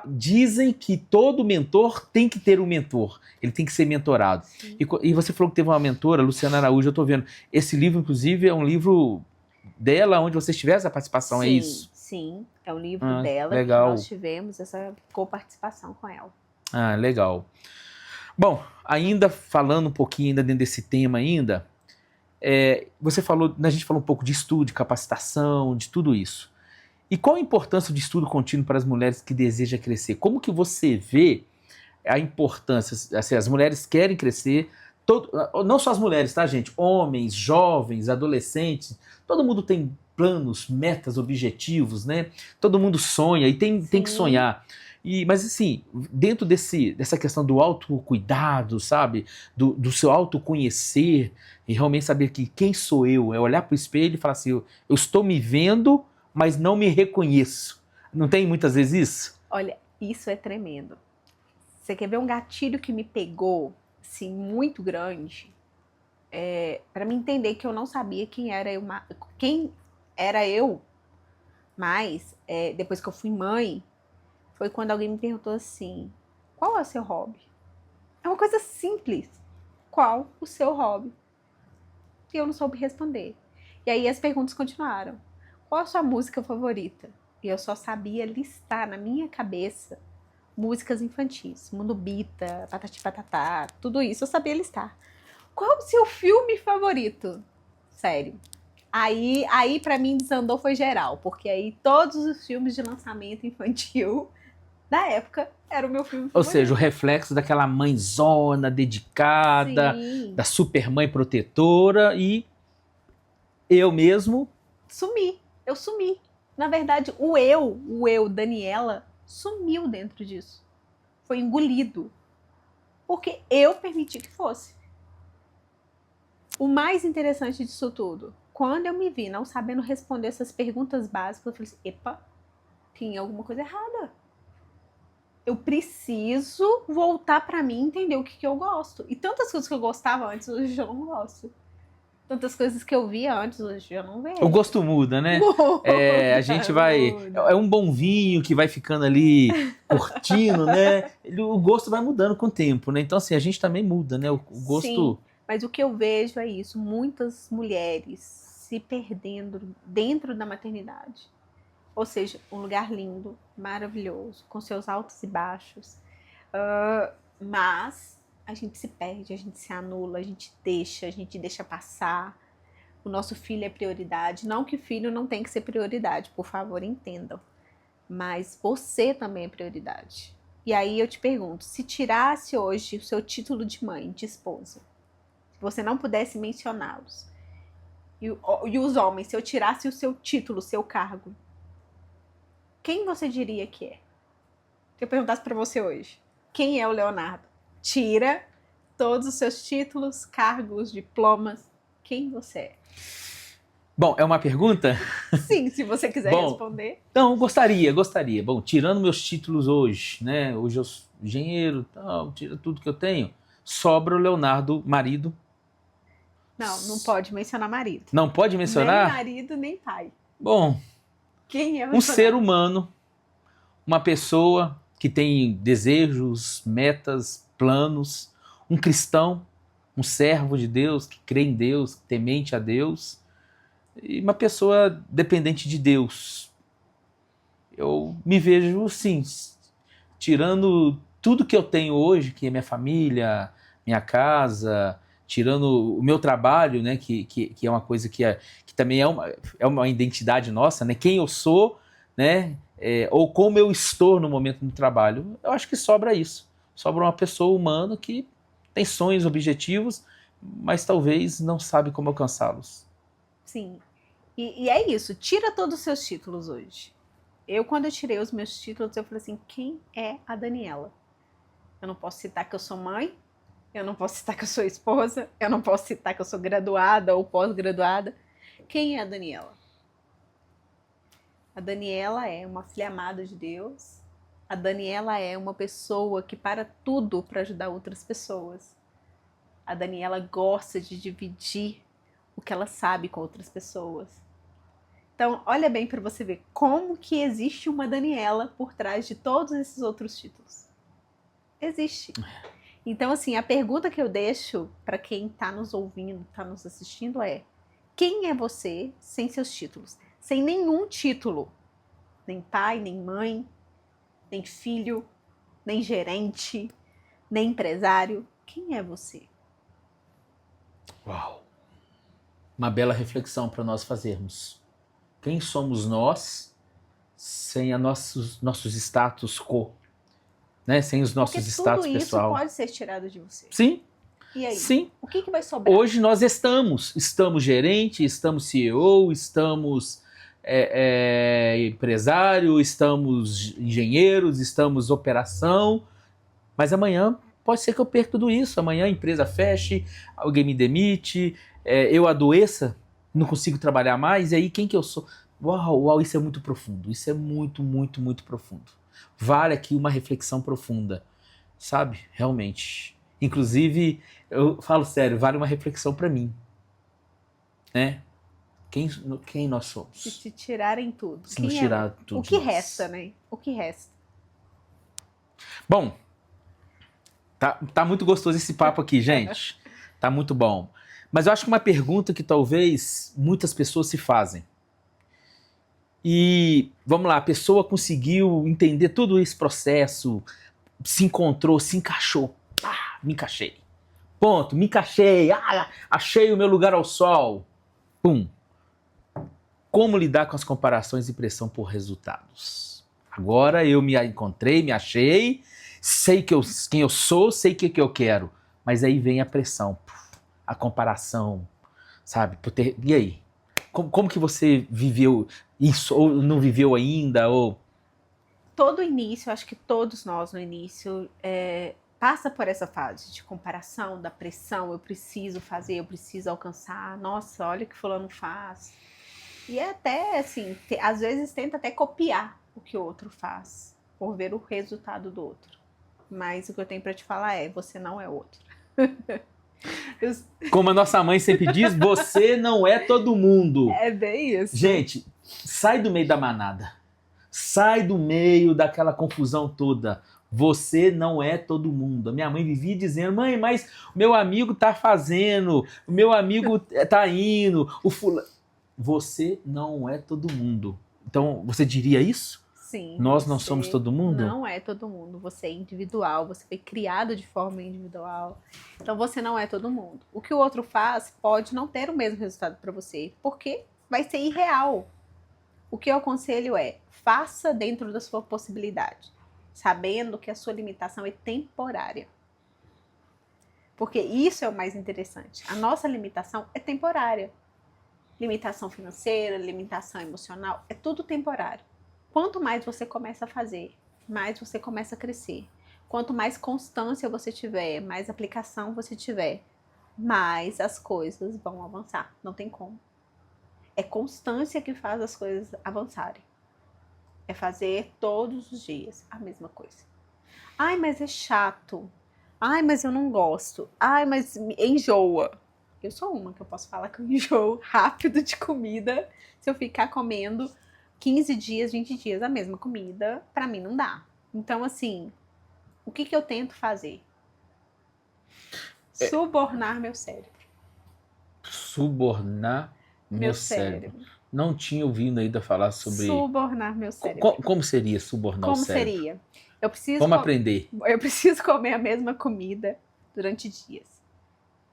dizem que todo mentor tem que ter um mentor, ele tem que ser mentorado. E você falou que teve uma mentora, Luciana Araújo, eu estou vendo. Esse livro, inclusive, é um livro dela, onde vocês tiveram essa participação, é isso? Sim, é o livro dela que legal. nós tivemos essa coparticipação com ela. Ah, legal. Bom, ainda falando um pouquinho ainda dentro desse tema ainda, você falou, a gente falou um pouco de estudo, de capacitação, de tudo isso. E qual a importância do estudo contínuo para as mulheres que desejam crescer? Como que você vê a importância? Assim, as mulheres querem crescer, não só as mulheres, tá, gente? Homens, jovens, adolescentes, todo mundo tem planos, metas, objetivos, né? Todo mundo sonha e tem que sonhar. Mas assim, dentro dessa questão do autocuidado, sabe? Do seu autoconhecer e realmente saber que quem sou eu, é olhar para o espelho e falar assim, eu estou me vendo, mas não me reconheço. Não tem muitas vezes isso? Olha, isso é tremendo. Você quer ver um gatilho que me pegou, assim, muito grande? Para me entender que eu não sabia quem era eu, mas depois que eu fui mãe, foi quando alguém me perguntou assim, qual é o seu hobby? É uma coisa simples. Qual o seu hobby? E eu não soube responder. E aí as perguntas continuaram. Qual a sua música favorita? E eu só sabia listar na minha cabeça músicas infantis. Mundo Bita, Patati Patatá, tudo isso eu sabia listar. Qual o seu filme favorito? Sério. Aí para mim desandou foi geral, porque aí todos os filmes de lançamento infantil da época era o meu filme favorito. Ou seja, o reflexo daquela mãezona dedicada, Sim. da super mãe protetora, e eu mesmo Eu sumi. Na verdade, o eu, Daniela, sumiu dentro disso. Foi engolido. Porque eu permiti que fosse. O mais interessante disso tudo, quando eu me vi não sabendo responder essas perguntas básicas, eu falei assim, epa, tem alguma coisa errada. Eu preciso voltar pra mim e entender o que eu gosto. E tantas coisas que eu gostava antes, hoje eu não gosto. Tantas coisas que eu via antes, hoje eu não vejo. O gosto muda, né? Muda, A gente vai... muda. É um bom vinho que vai ficando ali curtindo, né? O gosto vai mudando com o tempo, né? Então, assim, a gente também muda, né? O gosto... Sim, mas o que eu vejo é isso. Muitas mulheres se perdendo dentro da maternidade. Ou seja, um lugar lindo, maravilhoso, com seus altos e baixos. Mas a gente se perde, a gente se anula, a gente deixa passar. O nosso filho é prioridade. Não que filho não tem que ser prioridade, por favor, entendam. Mas você também é prioridade. E aí eu te pergunto, se tirasse hoje o seu título de mãe, de esposa, se você não pudesse mencioná-los, e os homens, se eu tirasse o seu título, o seu cargo, quem você diria que é? Se eu perguntasse pra você hoje, quem é o Leonardo? Tira todos os seus títulos, cargos, diplomas, quem você é? Bom, é uma pergunta? Sim, se você quiser responder. Não, gostaria. Bom, tirando meus títulos hoje, né? Hoje eu sou engenheiro, tal, tira tudo que eu tenho. Sobra o Leonardo, marido. Não pode mencionar marido. Não pode mencionar? Nem marido, nem pai. Bom, quem é o um ser humano, uma pessoa que tem desejos, metas, planos, um cristão, um servo de Deus, que crê em Deus, temente a Deus, e uma pessoa dependente de Deus. Eu me vejo, sim, tirando tudo que eu tenho hoje, que é minha família, minha casa, tirando o meu trabalho, né, que é uma coisa que também é uma identidade nossa, né, quem eu sou, né, ou como eu estou no momento do trabalho. Eu acho que sobra isso. Sobra uma pessoa humana que tem sonhos, objetivos, mas talvez não sabe como alcançá-los. Sim. E é isso. Tira todos os seus títulos hoje. Quando eu tirei os meus títulos, eu falei assim, quem é a Daniela? Eu não posso citar que eu sou mãe, eu não posso citar que eu sou esposa, eu não posso citar que eu sou graduada ou pós-graduada. Quem é a Daniela? A Daniela é uma filha amada de Deus. A Daniela é uma pessoa que para tudo para ajudar outras pessoas. A Daniela gosta de dividir o que ela sabe com outras pessoas. Então, olha bem para você ver como que existe uma Daniela por trás de todos esses outros títulos. Existe. Então, assim, a pergunta que eu deixo para quem está nos ouvindo, está nos assistindo é: quem é você sem seus títulos? Sem nenhum título. Nem pai, nem mãe, nem filho, nem gerente, nem empresário. Quem é você? Uau! Uma bela reflexão para nós fazermos. Quem somos nós sem nossos status quo? Né? Sem os nossos status pessoal. Tudo isso pode ser tirado de você. Sim. E aí? Sim. O que vai sobrar? Hoje nós estamos gerente, estamos CEO, estamos empresário, estamos engenheiros, estamos operação, mas amanhã pode ser que eu perca tudo isso. Amanhã a empresa feche, alguém me demite, eu adoeça, não consigo trabalhar mais, e aí quem que eu sou? Uau, isso é muito profundo, isso é muito, muito, muito profundo. Vale aqui uma reflexão profunda, sabe? Realmente. Inclusive, eu falo sério, vale uma reflexão para mim, né? Quem nós somos? Se te tirarem tudo. Se nos tirar tudo. O que resta, né? O que resta? Bom, tá muito gostoso esse papo aqui, gente. Tá muito bom. Mas eu acho que uma pergunta que talvez muitas pessoas se fazem. E, vamos lá, a pessoa conseguiu entender todo esse processo, se encontrou, se encaixou. Me encaixei. Ponto, me encaixei. Achei o meu lugar ao sol. Pum. Como lidar com as comparações e pressão por resultados? Agora eu me encontrei, me achei, sei quem eu sou, sei o que eu quero. Mas aí vem a pressão, a comparação, sabe? E aí? Como que você viveu isso? Ou não viveu ainda? Ou... Todo início, acho que todos nós no início, passa por essa fase de comparação, da pressão, eu preciso fazer, eu preciso alcançar, nossa, olha o que fulano faz. E é até assim, às vezes tenta até copiar o que o outro faz, por ver o resultado do outro. Mas o que eu tenho para te falar é, você não é outro. Como a nossa mãe sempre diz, você não é todo mundo. É bem isso. Gente, sai do meio da manada. Sai do meio daquela confusão toda. Você não é todo mundo. A minha mãe vivia dizendo, mãe, mas o meu amigo tá fazendo, o meu amigo tá indo, o fulano... Você não é todo mundo. Então, você diria isso? Sim. Nós não somos todo mundo? Não é todo mundo. Você é individual, você foi criado de forma individual. Então, você não é todo mundo. O que o outro faz pode não ter o mesmo resultado para você, porque vai ser irreal. O que eu aconselho é, faça dentro da sua possibilidade, sabendo que a sua limitação é temporária. Porque isso é o mais interessante. A nossa limitação é temporária. Limitação financeira, limitação emocional, é tudo temporário. Quanto mais você começa a fazer, mais você começa a crescer. Quanto mais constância você tiver, mais aplicação você tiver, mais as coisas vão avançar. Não tem como. É constância que faz as coisas avançarem. É fazer todos os dias a mesma coisa. Ai, mas é chato. Ai, mas eu não gosto. Ai, mas enjoa. Eu sou uma que eu posso falar que eu enjoo rápido de comida. Se eu ficar comendo 15 dias, 20 dias a mesma comida, pra mim não dá. Então, assim, o que eu tento fazer? Subornar meu cérebro. Subornar meu cérebro. Não tinha ouvido ainda falar sobre... Subornar meu cérebro. Como seria subornar o cérebro? Como seria? Vamos aprender. Eu preciso comer a mesma comida durante dias.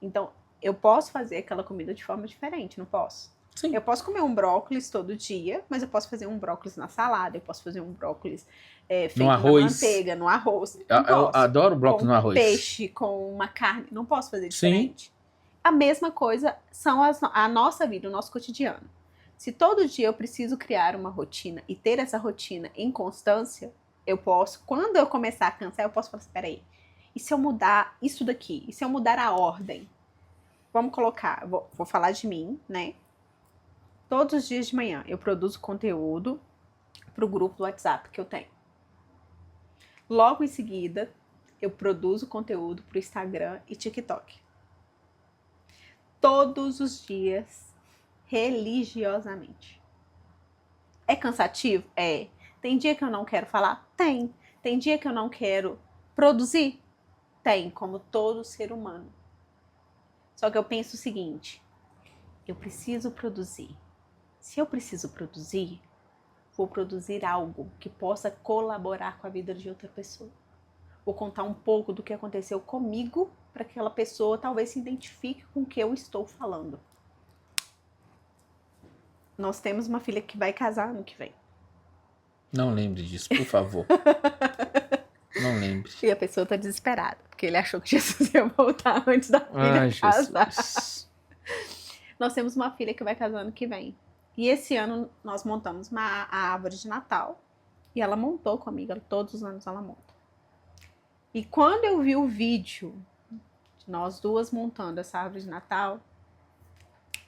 Então, eu posso fazer aquela comida de forma diferente, não posso? Sim. Eu posso comer um brócolis todo dia, mas eu posso fazer um brócolis na salada, eu posso fazer um brócolis feito no arroz. Na manteiga, no arroz. Eu adoro brócolis no arroz. Com peixe, com uma carne, não posso fazer diferente. Sim. A mesma coisa são a nossa vida, o nosso cotidiano. Se todo dia eu preciso criar uma rotina e ter essa rotina em constância, eu posso, quando eu começar a cansar, eu posso falar assim, peraí, e se eu mudar isso daqui? E se eu mudar a ordem? Vamos colocar, vou falar de mim, né? Todos os dias de manhã eu produzo conteúdo para o grupo do WhatsApp que eu tenho. Logo em seguida, eu produzo conteúdo para o Instagram e TikTok. Todos os dias, religiosamente. É cansativo? É. Tem dia que eu não quero falar? Tem. Tem dia que eu não quero produzir? Tem, como todo ser humano. Só que eu penso o seguinte, eu preciso produzir. Se eu preciso produzir, vou produzir algo que possa colaborar com a vida de outra pessoa. Vou contar um pouco do que aconteceu comigo para que aquela pessoa talvez se identifique com o que eu estou falando. Nós temos uma filha que vai casar ano que vem. Não lembre disso, por favor. Não lembre. E a pessoa está desesperada, porque ele achou que Jesus ia voltar antes da filha casar. Jesus. Nós temos uma filha que vai casar ano que vem. E esse ano nós montamos a árvore de Natal. E ela montou comigo, todos os anos ela monta. E quando eu vi o vídeo de nós duas montando essa árvore de Natal,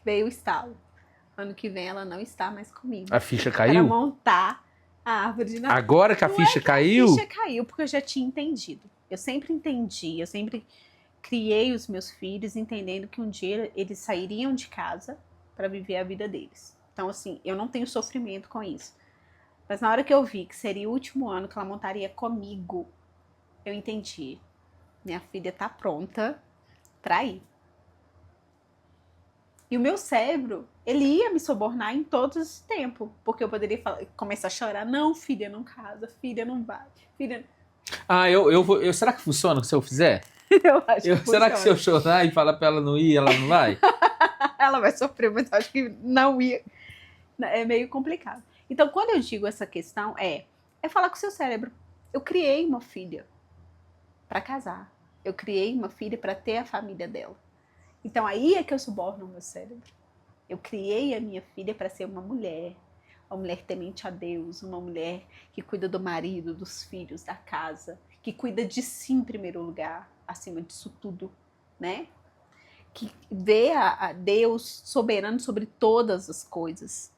veio o estalo. Ano que vem ela não está mais comigo. A ficha caiu? Para montar a árvore de Natal. Agora que a ficha caiu? A ficha caiu porque eu já tinha entendido. Eu sempre entendi, eu sempre criei os meus filhos entendendo que um dia eles sairiam de casa para viver a vida deles. Então, assim, eu não tenho sofrimento com isso. Mas na hora que eu vi que seria o último ano que ela montaria comigo, eu entendi. Minha filha tá pronta pra ir. E o meu cérebro, ele ia me subornar em todo esse tempo. Porque eu poderia começar a chorar. Não, filha, não casa. Filha, não vai. Filha... Ah, será que funciona se eu fizer? Eu acho que funciona. Será que se eu chorar e falar pra ela não ir, ela não vai? Ela vai sofrer, mas eu acho que não ia. É meio complicado. Então, quando eu digo essa questão, é falar com o seu cérebro. Eu criei uma filha para casar. Eu criei uma filha para ter a família dela. Então, aí é que eu suborno o meu cérebro. Eu criei a minha filha para ser uma mulher temente a Deus, uma mulher que cuida do marido, dos filhos, da casa, que cuida de si em primeiro lugar, acima disso tudo, né? Que vê a Deus soberano sobre todas as coisas.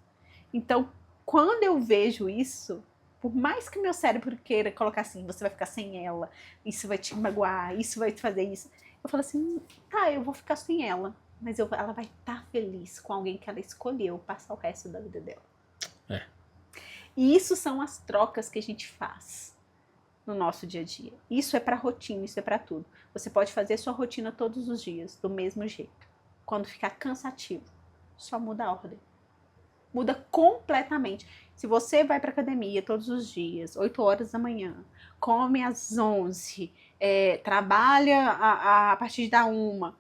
Então, quando eu vejo isso, por mais que meu cérebro queira colocar assim, você vai ficar sem ela, isso vai te magoar, isso vai te fazer isso, eu falo assim, tá, eu vou ficar sem ela, mas ela vai estar feliz com alguém que ela escolheu passar o resto da vida dela. É. E isso são as trocas que a gente faz no nosso dia a dia. Isso é para rotina, isso é para tudo. Você pode fazer sua rotina todos os dias, do mesmo jeito. Quando ficar cansativo, só muda a ordem. Muda completamente. Se você vai para academia todos os dias, 8 horas da manhã, come às 11, trabalha a partir da 1,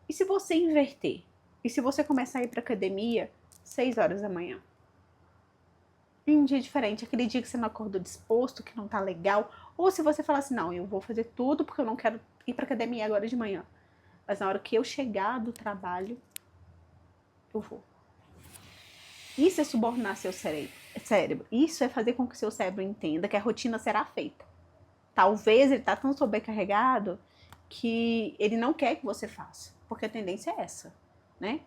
e se você inverter? E se você começar a ir para academia 6 horas da manhã? Em um dia diferente, aquele dia que você não acordou disposto, que não tá legal, ou se você falar assim, não, eu vou fazer tudo porque eu não quero ir para academia agora de manhã, mas na hora que eu chegar do trabalho, eu vou. Isso é subornar seu cérebro. Isso é fazer com que seu cérebro entenda que a rotina será feita. Talvez ele tá tão sobrecarregado que ele não quer que você faça, porque a tendência é essa, né?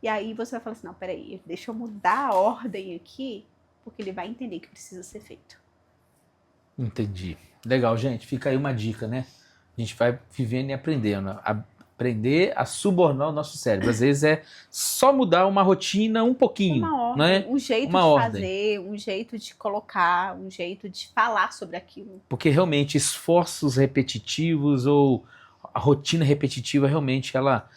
E aí você vai falar assim, não, peraí, deixa eu mudar a ordem aqui, porque ele vai entender que precisa ser feito. Entendi. Legal, gente. Fica aí uma dica, né? A gente vai vivendo e aprendendo. Aprender a subornar o nosso cérebro. Às vezes é só mudar uma rotina um pouquinho, Uma ordem, né? um jeito Uma de ordem. fazer, um jeito de colocar, um jeito de falar sobre aquilo. Porque realmente esforços repetitivos ou a rotina repetitiva realmente ela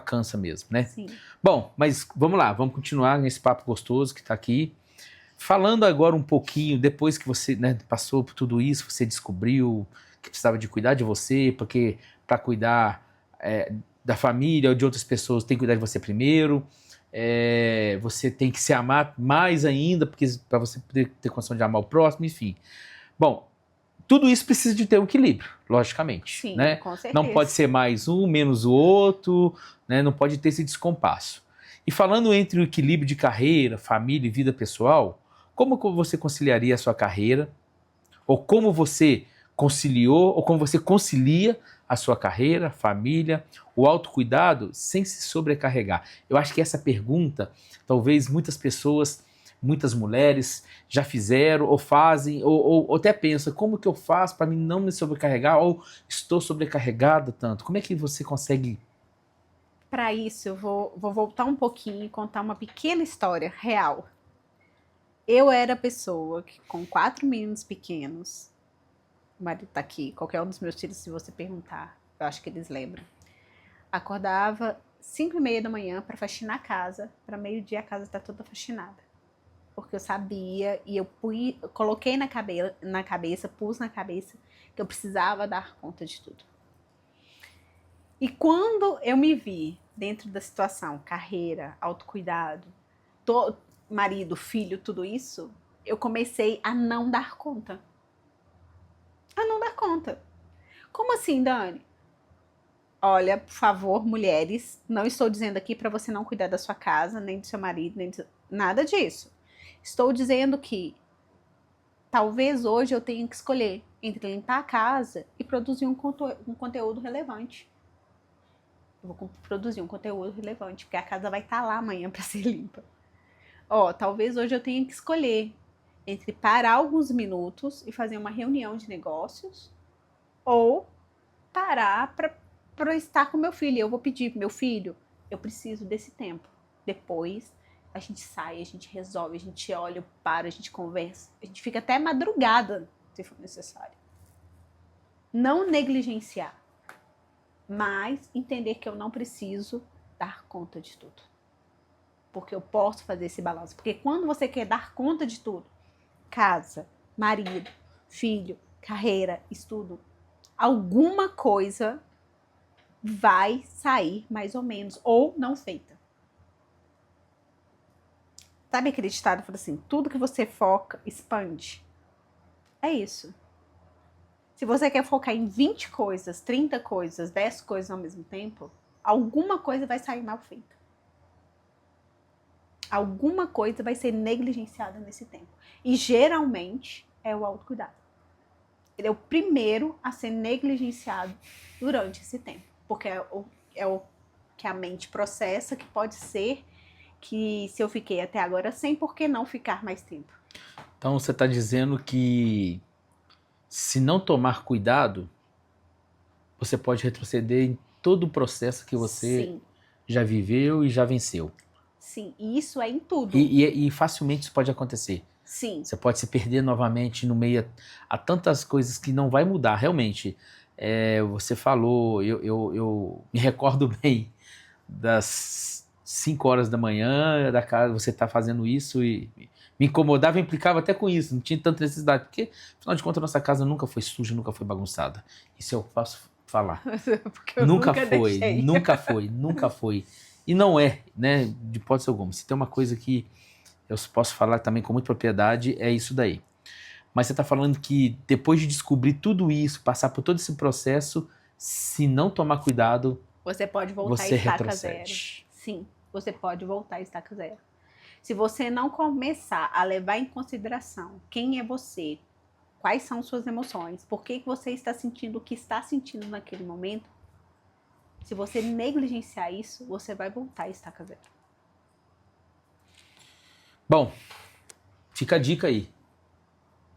cansa mesmo, né? Sim. Bom, mas vamos lá, vamos continuar nesse papo gostoso que está aqui. Falando agora um pouquinho, depois que você, né, passou por tudo isso, você descobriu que precisava de cuidar de você, porque para cuidar da família ou de outras pessoas tem que cuidar de você primeiro. Você tem que se amar mais ainda, porque para você poder ter condição de amar o próximo, enfim. Bom, tudo isso precisa de ter um equilíbrio, logicamente. Sim, Né? com certeza. Não pode ser mais um, menos o outro, né? Não pode ter esse descompasso. E falando entre o equilíbrio de carreira, família e vida pessoal, como você conciliaria a sua carreira? Ou como você conciliou, ou como você concilia a sua carreira, família, o autocuidado sem se sobrecarregar? Eu acho que essa pergunta, talvez muitas pessoas, muitas mulheres já fizeram ou fazem, ou até pensam, como que eu faço para mim não me sobrecarregar, ou estou sobrecarregada tanto? Como é que você consegue? Para isso, eu vou voltar um pouquinho e contar uma pequena história real. Eu era a pessoa que, com 4 meninos pequenos, o marido tá aqui, qualquer um dos meus filhos, se você perguntar, eu acho que eles lembram, acordava 5:30 da manhã para faxinar a casa, para meio-dia a casa tá toda faxinada. Porque eu sabia e eu coloquei na cabeça, pus na cabeça que eu precisava dar conta de tudo. E quando eu me vi dentro da situação, carreira, autocuidado, marido, filho, tudo isso, eu comecei a não dar conta. A não dar conta. Como assim, Dani? Olha, por favor, mulheres, não estou dizendo aqui para você não cuidar da sua casa, nem do seu marido, nada disso. Estou dizendo que talvez hoje eu tenha que escolher entre limpar a casa e produzir um conteúdo relevante. Eu vou produzir um conteúdo relevante, porque a casa vai estar lá amanhã para ser limpa. Talvez hoje eu tenha que escolher entre parar alguns minutos e fazer uma reunião de negócios ou parar para estar com meu filho. Eu vou pedir pro meu filho, eu preciso desse tempo. Depois a gente sai, a gente resolve, a gente olha, eu paro, a gente conversa. A gente fica até madrugada, se for necessário. Não negligenciar, mas entender que eu não preciso dar conta de tudo. Porque eu posso fazer esse balanço. Porque quando você quer dar conta de tudo, casa, marido, filho, carreira, estudo, alguma coisa vai sair mais ou menos, ou não feita. Sabe aquele ditado que fala assim, tudo que você foca, expande? É isso. Se você quer focar em 20 coisas, 30 coisas, 10 coisas ao mesmo tempo, alguma coisa vai sair mal feita. Alguma coisa vai ser negligenciada nesse tempo. E geralmente é o autocuidado. ele é o primeiro a ser negligenciado durante esse tempo. Porque é o que a mente processa, que pode ser que se eu fiquei até agora sem, por que não ficar mais tempo? Então você está dizendo que se não tomar cuidado, você pode retroceder em todo o processo que você Sim, já viveu e já venceu. sim. E isso é em tudo. E facilmente isso pode acontecer. Sim, Você pode se perder novamente no meio a tantas coisas que não vai mudar, realmente. Você falou, eu me recordo bem das 5 horas da manhã, da casa, você tá fazendo isso e me incomodava e implicava até com isso, não tinha tanta necessidade, porque afinal de contas nossa casa nunca foi suja, nunca foi bagunçada. Isso eu posso falar. porque eu Nunca nunca foi, deixei. nunca foi, nunca foi. E não é, né, de hipótese alguma. Se tem uma coisa que eu posso falar também com muita propriedade, é isso daí. Mas você está falando que depois de descobrir tudo isso, passar por todo esse processo, se não tomar cuidado, Você pode voltar você a estaca retrocede. zero. Sim, você pode voltar a estaca zero. Se você não começar a levar em consideração quem é você, quais são suas emoções, por que você está sentindo o que está sentindo naquele momento, se você negligenciar isso, você vai voltar a estaca zero. Bom, fica a dica aí.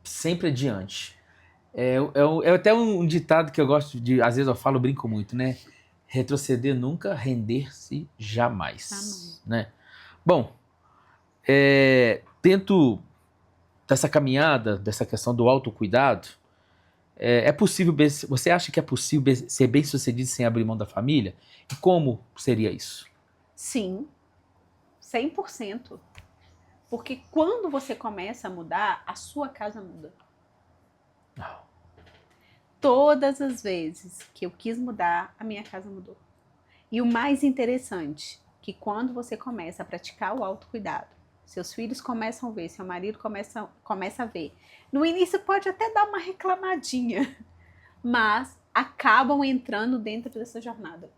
Sempre adiante. É até um ditado que eu gosto de, às vezes eu falo, brinco muito, né? Retroceder nunca, render-se jamais. Jamais. Né? Bom, dentro dessa caminhada, dessa questão do autocuidado, é possível, você acha que é possível ser bem sucedido sem abrir mão da família? E como seria isso? Sim, 100%. Porque quando você começa a mudar, a sua casa muda. Não. Todas as vezes que eu quis mudar, a minha casa mudou. E o mais interessante, que quando você começa a praticar o autocuidado, seus filhos começam a ver, seu marido começa a ver. No início pode até dar uma reclamadinha, mas acabam entrando dentro dessa jornada.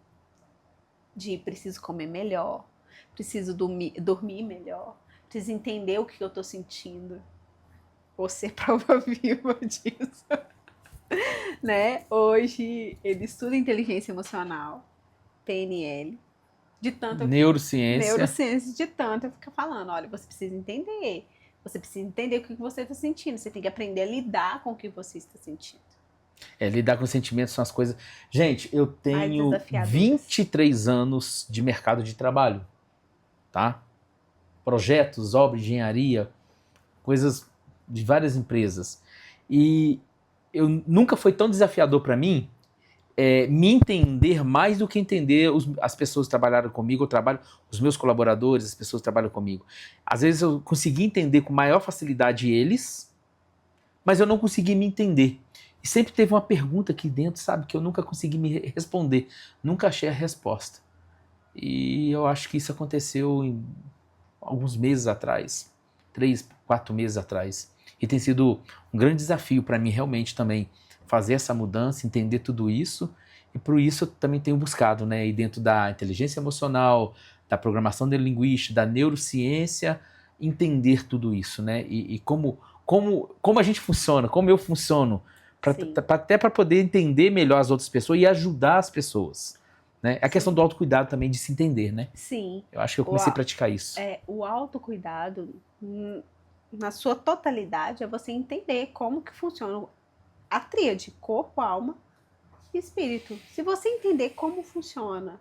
De preciso comer melhor, preciso dormir melhor, preciso entender o que eu tô sentindo. Você é prova viva disso. Né? Hoje ele estuda inteligência emocional, PNL, de tanto neurociência, de tanto eu fico falando, olha, você precisa entender o que você está sentindo, você tem que aprender a lidar com o que você está sentindo. Lidar com sentimentos são as coisas... Gente, eu tenho 23 anos de mercado de trabalho, tá? Projetos, obra, engenharia, coisas de várias empresas. E nunca foi tão desafiador para mim me entender mais do que entender as pessoas que trabalharam comigo, eu trabalho, os meus colaboradores, as pessoas que trabalham comigo. Às vezes eu consegui entender com maior facilidade eles, mas eu não consegui me entender. E sempre teve uma pergunta aqui dentro, sabe, que eu nunca consegui me responder. Nunca achei a resposta. E eu acho que isso aconteceu em alguns meses atrás, 3, 4 meses atrás. E tem sido um grande desafio para mim realmente também fazer essa mudança, entender tudo isso. E por isso eu também tenho buscado, né, e dentro da inteligência emocional, da programação neurolinguística, da neurociência, entender tudo isso, né? E como a gente funciona, como eu funciono, até para poder entender melhor as outras pessoas e ajudar as pessoas. Né? A questão do autocuidado também, de se entender, né? Sim. Eu acho que eu comecei a praticar isso. O autocuidado, na sua totalidade, é você entender como que funciona a tríade, corpo, alma e espírito. Se você entender como funciona,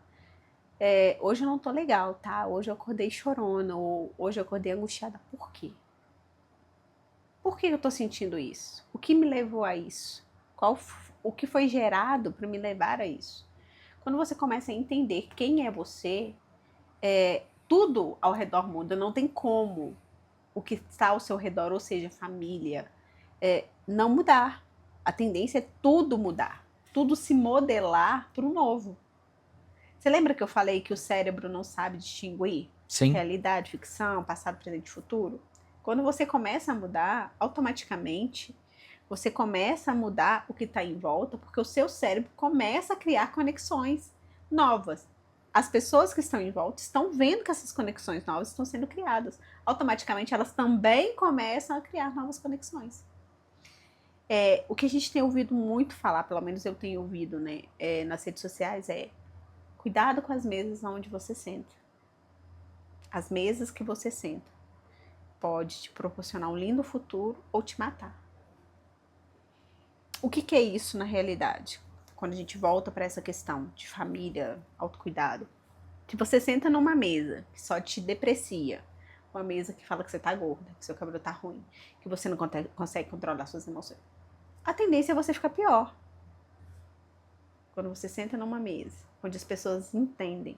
hoje eu não tô legal, tá? Hoje eu acordei chorona, ou hoje eu acordei angustiada. Por quê? Por que eu tô sentindo isso? O que me levou a isso? O que foi gerado para me levar a isso? Quando você começa a entender quem é você, tudo ao redor muda, não tem como o que está ao seu redor, ou seja, família, não mudar. A tendência é tudo mudar, tudo se modelar para o novo. Você lembra que eu falei que o cérebro não sabe distinguir Sim. realidade, ficção, passado, presente e futuro? Quando você começa a mudar, automaticamente, você começa a mudar o que está em volta, porque o seu cérebro começa a criar conexões novas. As pessoas que estão em volta estão vendo que essas conexões novas estão sendo criadas. Automaticamente, elas também começam a criar novas conexões. O que a gente tem ouvido muito falar, pelo menos eu tenho ouvido, né, nas redes sociais, cuidado com as mesas onde você senta. As mesas que você senta pode te proporcionar um lindo futuro ou te matar. O que é isso na realidade? Quando a gente volta para essa questão de família, autocuidado, que você senta numa mesa que só te deprecia, uma mesa que fala que você tá gorda, que seu cabelo tá ruim, que você não consegue controlar suas emoções, a tendência é você ficar pior. Quando você senta numa mesa onde as pessoas entendem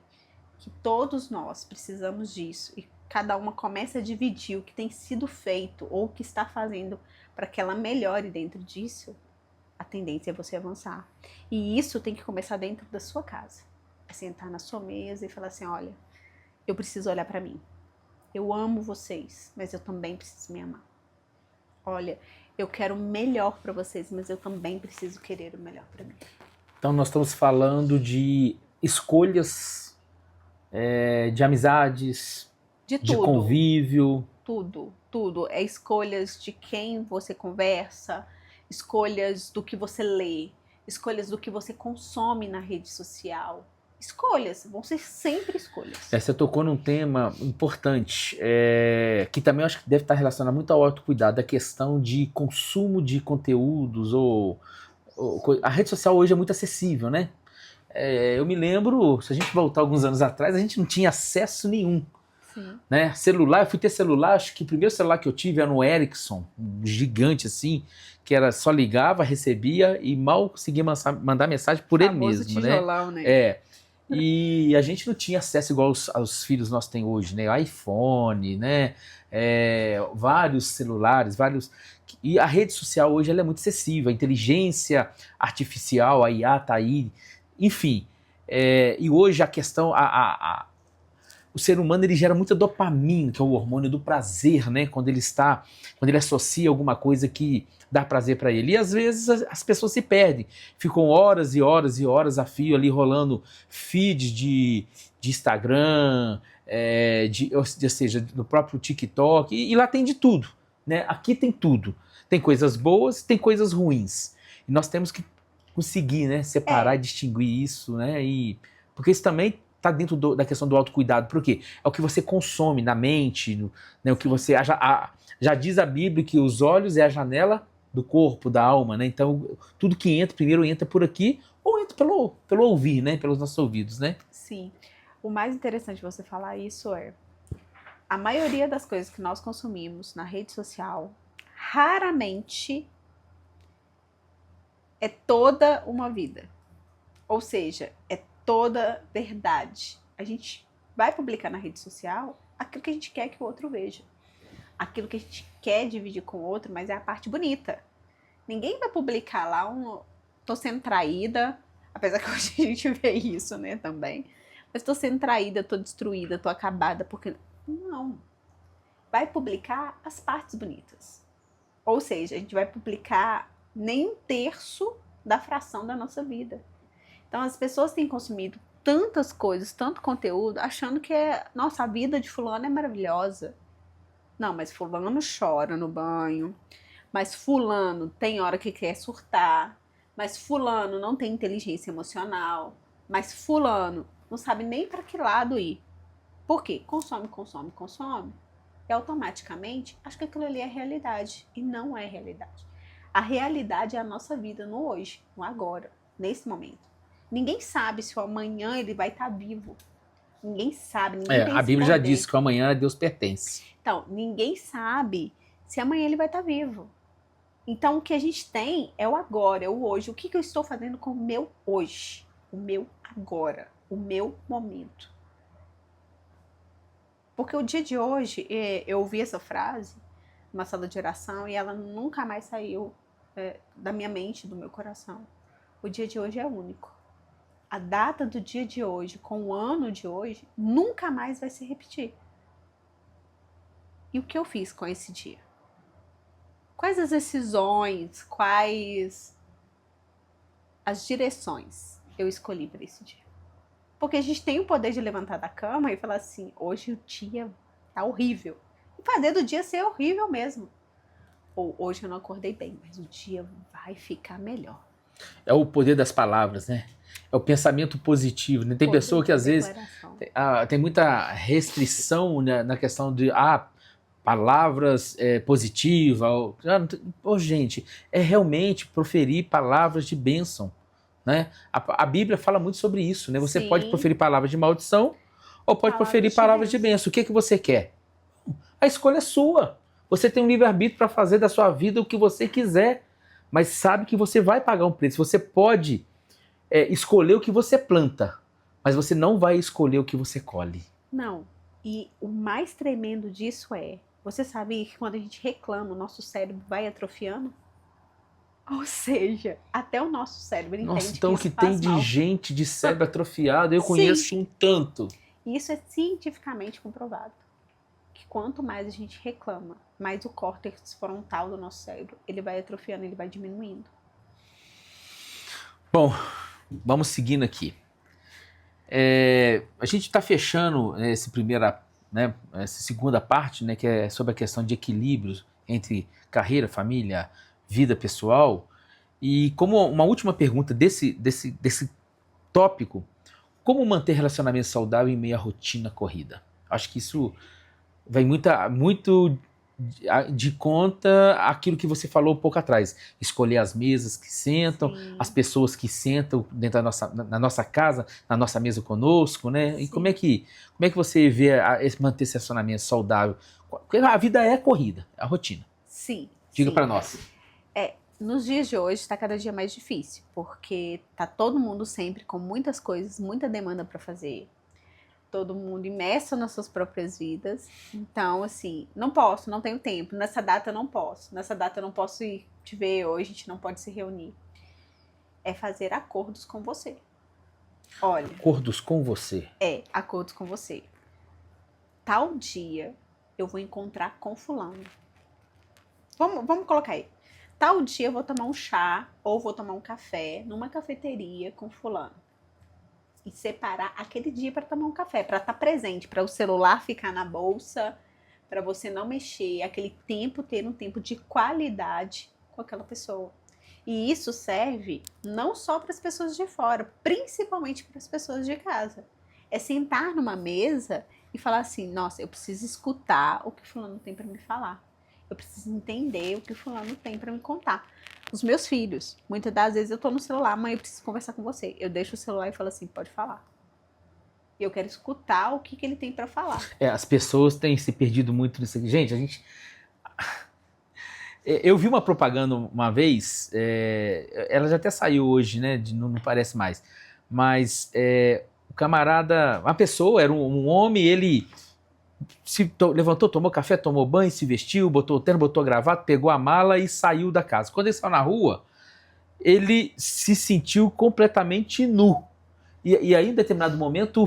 que todos nós precisamos disso e cada uma começa a dividir o que tem sido feito ou o que está fazendo para que ela melhore dentro disso, a tendência é você avançar. E isso tem que começar dentro da sua casa. É sentar na sua mesa e falar assim, olha, eu preciso olhar para mim. Eu amo vocês, mas eu também preciso me amar. Olha, eu quero o melhor para vocês, mas eu também preciso querer o melhor para mim. Então nós estamos falando de escolhas, de amizades, De de tudo. convívio. Tudo. É escolhas de quem você conversa, escolhas do que você lê, escolhas do que você consome na rede social. Escolhas, vão ser sempre escolhas. Você tocou num tema importante, que também eu acho que deve estar relacionado muito ao autocuidado, a questão de consumo de conteúdos, a rede social hoje é muito acessível, né? Eu me lembro, se a gente voltar alguns anos atrás, a gente não tinha acesso nenhum. Sim. Né? Celular, eu fui ter celular, acho que o primeiro celular que eu tive era um Ericsson, um gigante assim, que era só ligava, recebia e mal conseguia mandar mensagem por ele mesmo, tijolão, né? E a gente não tinha acesso igual aos filhos nós temos hoje, né? iPhone, né? Vários celulares, E a rede social hoje ela é muito acessível, a inteligência artificial, a IA tá aí, enfim. E hoje a questão, o ser humano ele gera muita dopamina, que é o hormônio do prazer, né? Quando ele associa alguma coisa que dá prazer para ele. E às vezes as pessoas se perdem, ficam horas e horas e horas a fio ali rolando feed de Instagram, ou seja, do próprio TikTok, e lá tem de tudo, né? Aqui tem tudo. Tem coisas boas, tem coisas ruins. E nós temos que conseguir, né, separar e distinguir isso, né? Porque isso também está dentro da questão do autocuidado. Por quê? É o que você consome na mente, né, o que você... Já diz a Bíblia que os olhos é a janela do corpo, da alma, né? Então, tudo que entra, primeiro entra por aqui, ou entra pelo ouvir, né? Pelos nossos ouvidos, né? Sim. O mais interessante de você falar isso a maioria das coisas que nós consumimos na rede social, raramente é toda uma vida. Ou seja, é toda verdade. A gente vai publicar na rede social aquilo que a gente quer que o outro veja. Aquilo que a gente quer dividir com o outro, mas é a parte bonita. Ninguém vai publicar lá tô sendo traída, apesar que hoje a gente vê isso, né, também. Mas tô sendo traída, tô destruída, tô acabada, porque... Não. Vai publicar as partes bonitas. Ou seja, a gente vai publicar nem um terço da fração da nossa vida. Então as pessoas têm consumido tantas coisas, tanto conteúdo, achando que nossa, a vida de fulano é maravilhosa. Não, mas fulano chora no banho, mas fulano tem hora que quer surtar, mas fulano não tem inteligência emocional, mas fulano não sabe nem para que lado ir. Por quê? Consome. E automaticamente acho que aquilo ali é realidade. E não é realidade. A realidade é a nossa vida no hoje, no agora, nesse momento. Ninguém sabe se o amanhã ele vai estar vivo. Ninguém sabe, ninguém tem A esse Bíblia já poder. disse que o amanhã a Deus pertence. Então, ninguém sabe se amanhã ele vai estar vivo. Então, o que a gente tem é o agora, é o hoje. O que eu estou fazendo com o meu hoje? O meu agora, o meu momento. Porque o dia de hoje, eu ouvi essa frase numa sala de oração e ela nunca mais saiu da minha mente, do meu coração. O dia de hoje é único. A data do dia de hoje, com o ano de hoje, nunca mais vai se repetir. E o que eu fiz com esse dia? Quais as decisões, quais as direções eu escolhi para esse dia? Porque a gente tem o poder de levantar da cama e falar assim, hoje o dia tá horrível. E fazer do dia ser horrível mesmo. Ou hoje eu não acordei bem, mas o dia vai ficar melhor. É o poder das palavras, né? É o pensamento positivo, né? Tem Poder pessoa que da às vezes declaração. tem muita restrição, né, na questão de palavras positivas. Gente, é realmente proferir palavras de bênção, né? A Bíblia fala muito sobre isso, né? Você pode Sim, proferir palavras de maldição ou pode proferir palavras de palavras de bênção. bênção. O que você quer? A escolha é sua. Você tem um livre-arbítrio para fazer da sua vida o que você quiser, mas sabe que você vai pagar um preço. Você pode escolher o que você planta, mas você não vai escolher o que você colhe. Não. E o mais tremendo disso você sabe que quando a gente reclama, o nosso cérebro vai atrofiando? Ou seja, até o nosso cérebro Nossa, entende que então o isso que tem faz de mal. gente de cérebro atrofiado, eu Sim. conheço um tanto. E isso é cientificamente comprovado. Que quanto mais a gente reclama, mais o córtex frontal do nosso cérebro, ele vai atrofiando, ele vai diminuindo. Bom, vamos seguindo aqui. A gente está fechando essa segunda parte, né, que é sobre a questão de equilíbrio entre carreira, família, vida pessoal. E como uma última pergunta desse tópico, como manter relacionamento saudável em meio à rotina corrida? Acho que isso vai muito de conta aquilo que você falou um pouco atrás. Escolher as mesas que sentam, Sim. as pessoas que sentam dentro na nossa casa, na nossa mesa conosco, né? E Sim. como é que você vê manter esse relacionamento saudável? Porque a vida é corrida, é a rotina. Sim. Diga para nós. Nos dias de hoje está cada dia mais difícil, porque tá todo mundo sempre com muitas coisas, muita demanda para fazer. Todo mundo imerso nas suas próprias vidas. Então, assim, não posso, não tenho tempo. Nessa data eu não posso. Nessa data eu não posso ir te ver hoje, a gente não pode se reunir. É fazer acordos com você. Olha. Acordos com você. Acordos com você. Tal dia eu vou encontrar com fulano. Vamos colocar aí. Tal dia eu vou tomar um chá ou vou tomar um café numa cafeteria com fulano. E separar aquele dia para tomar um café, para estar presente, para o celular ficar na bolsa, para você não mexer, aquele tempo ter um tempo de qualidade com aquela pessoa. E isso serve não só para as pessoas de fora, principalmente para as pessoas de casa. É sentar numa mesa e falar assim: nossa, eu preciso escutar o que fulano tem para me falar. Eu preciso entender o que fulano tem para me contar. Os meus filhos, muitas das vezes eu tô no celular, mãe, eu preciso conversar com você. Eu deixo o celular e falo assim: pode falar. E eu quero escutar o que ele tem para falar. As pessoas têm se perdido muito nisso aqui. Gente, eu vi uma propaganda uma vez, ela já até saiu hoje, né? Não me parece mais. Mas o camarada, uma pessoa, era um homem, ele levantou, tomou café, tomou banho, se vestiu, botou o terno, botou a gravata, pegou a mala e saiu da casa. Quando ele saiu na rua, ele se sentiu completamente nu. E aí, em determinado momento,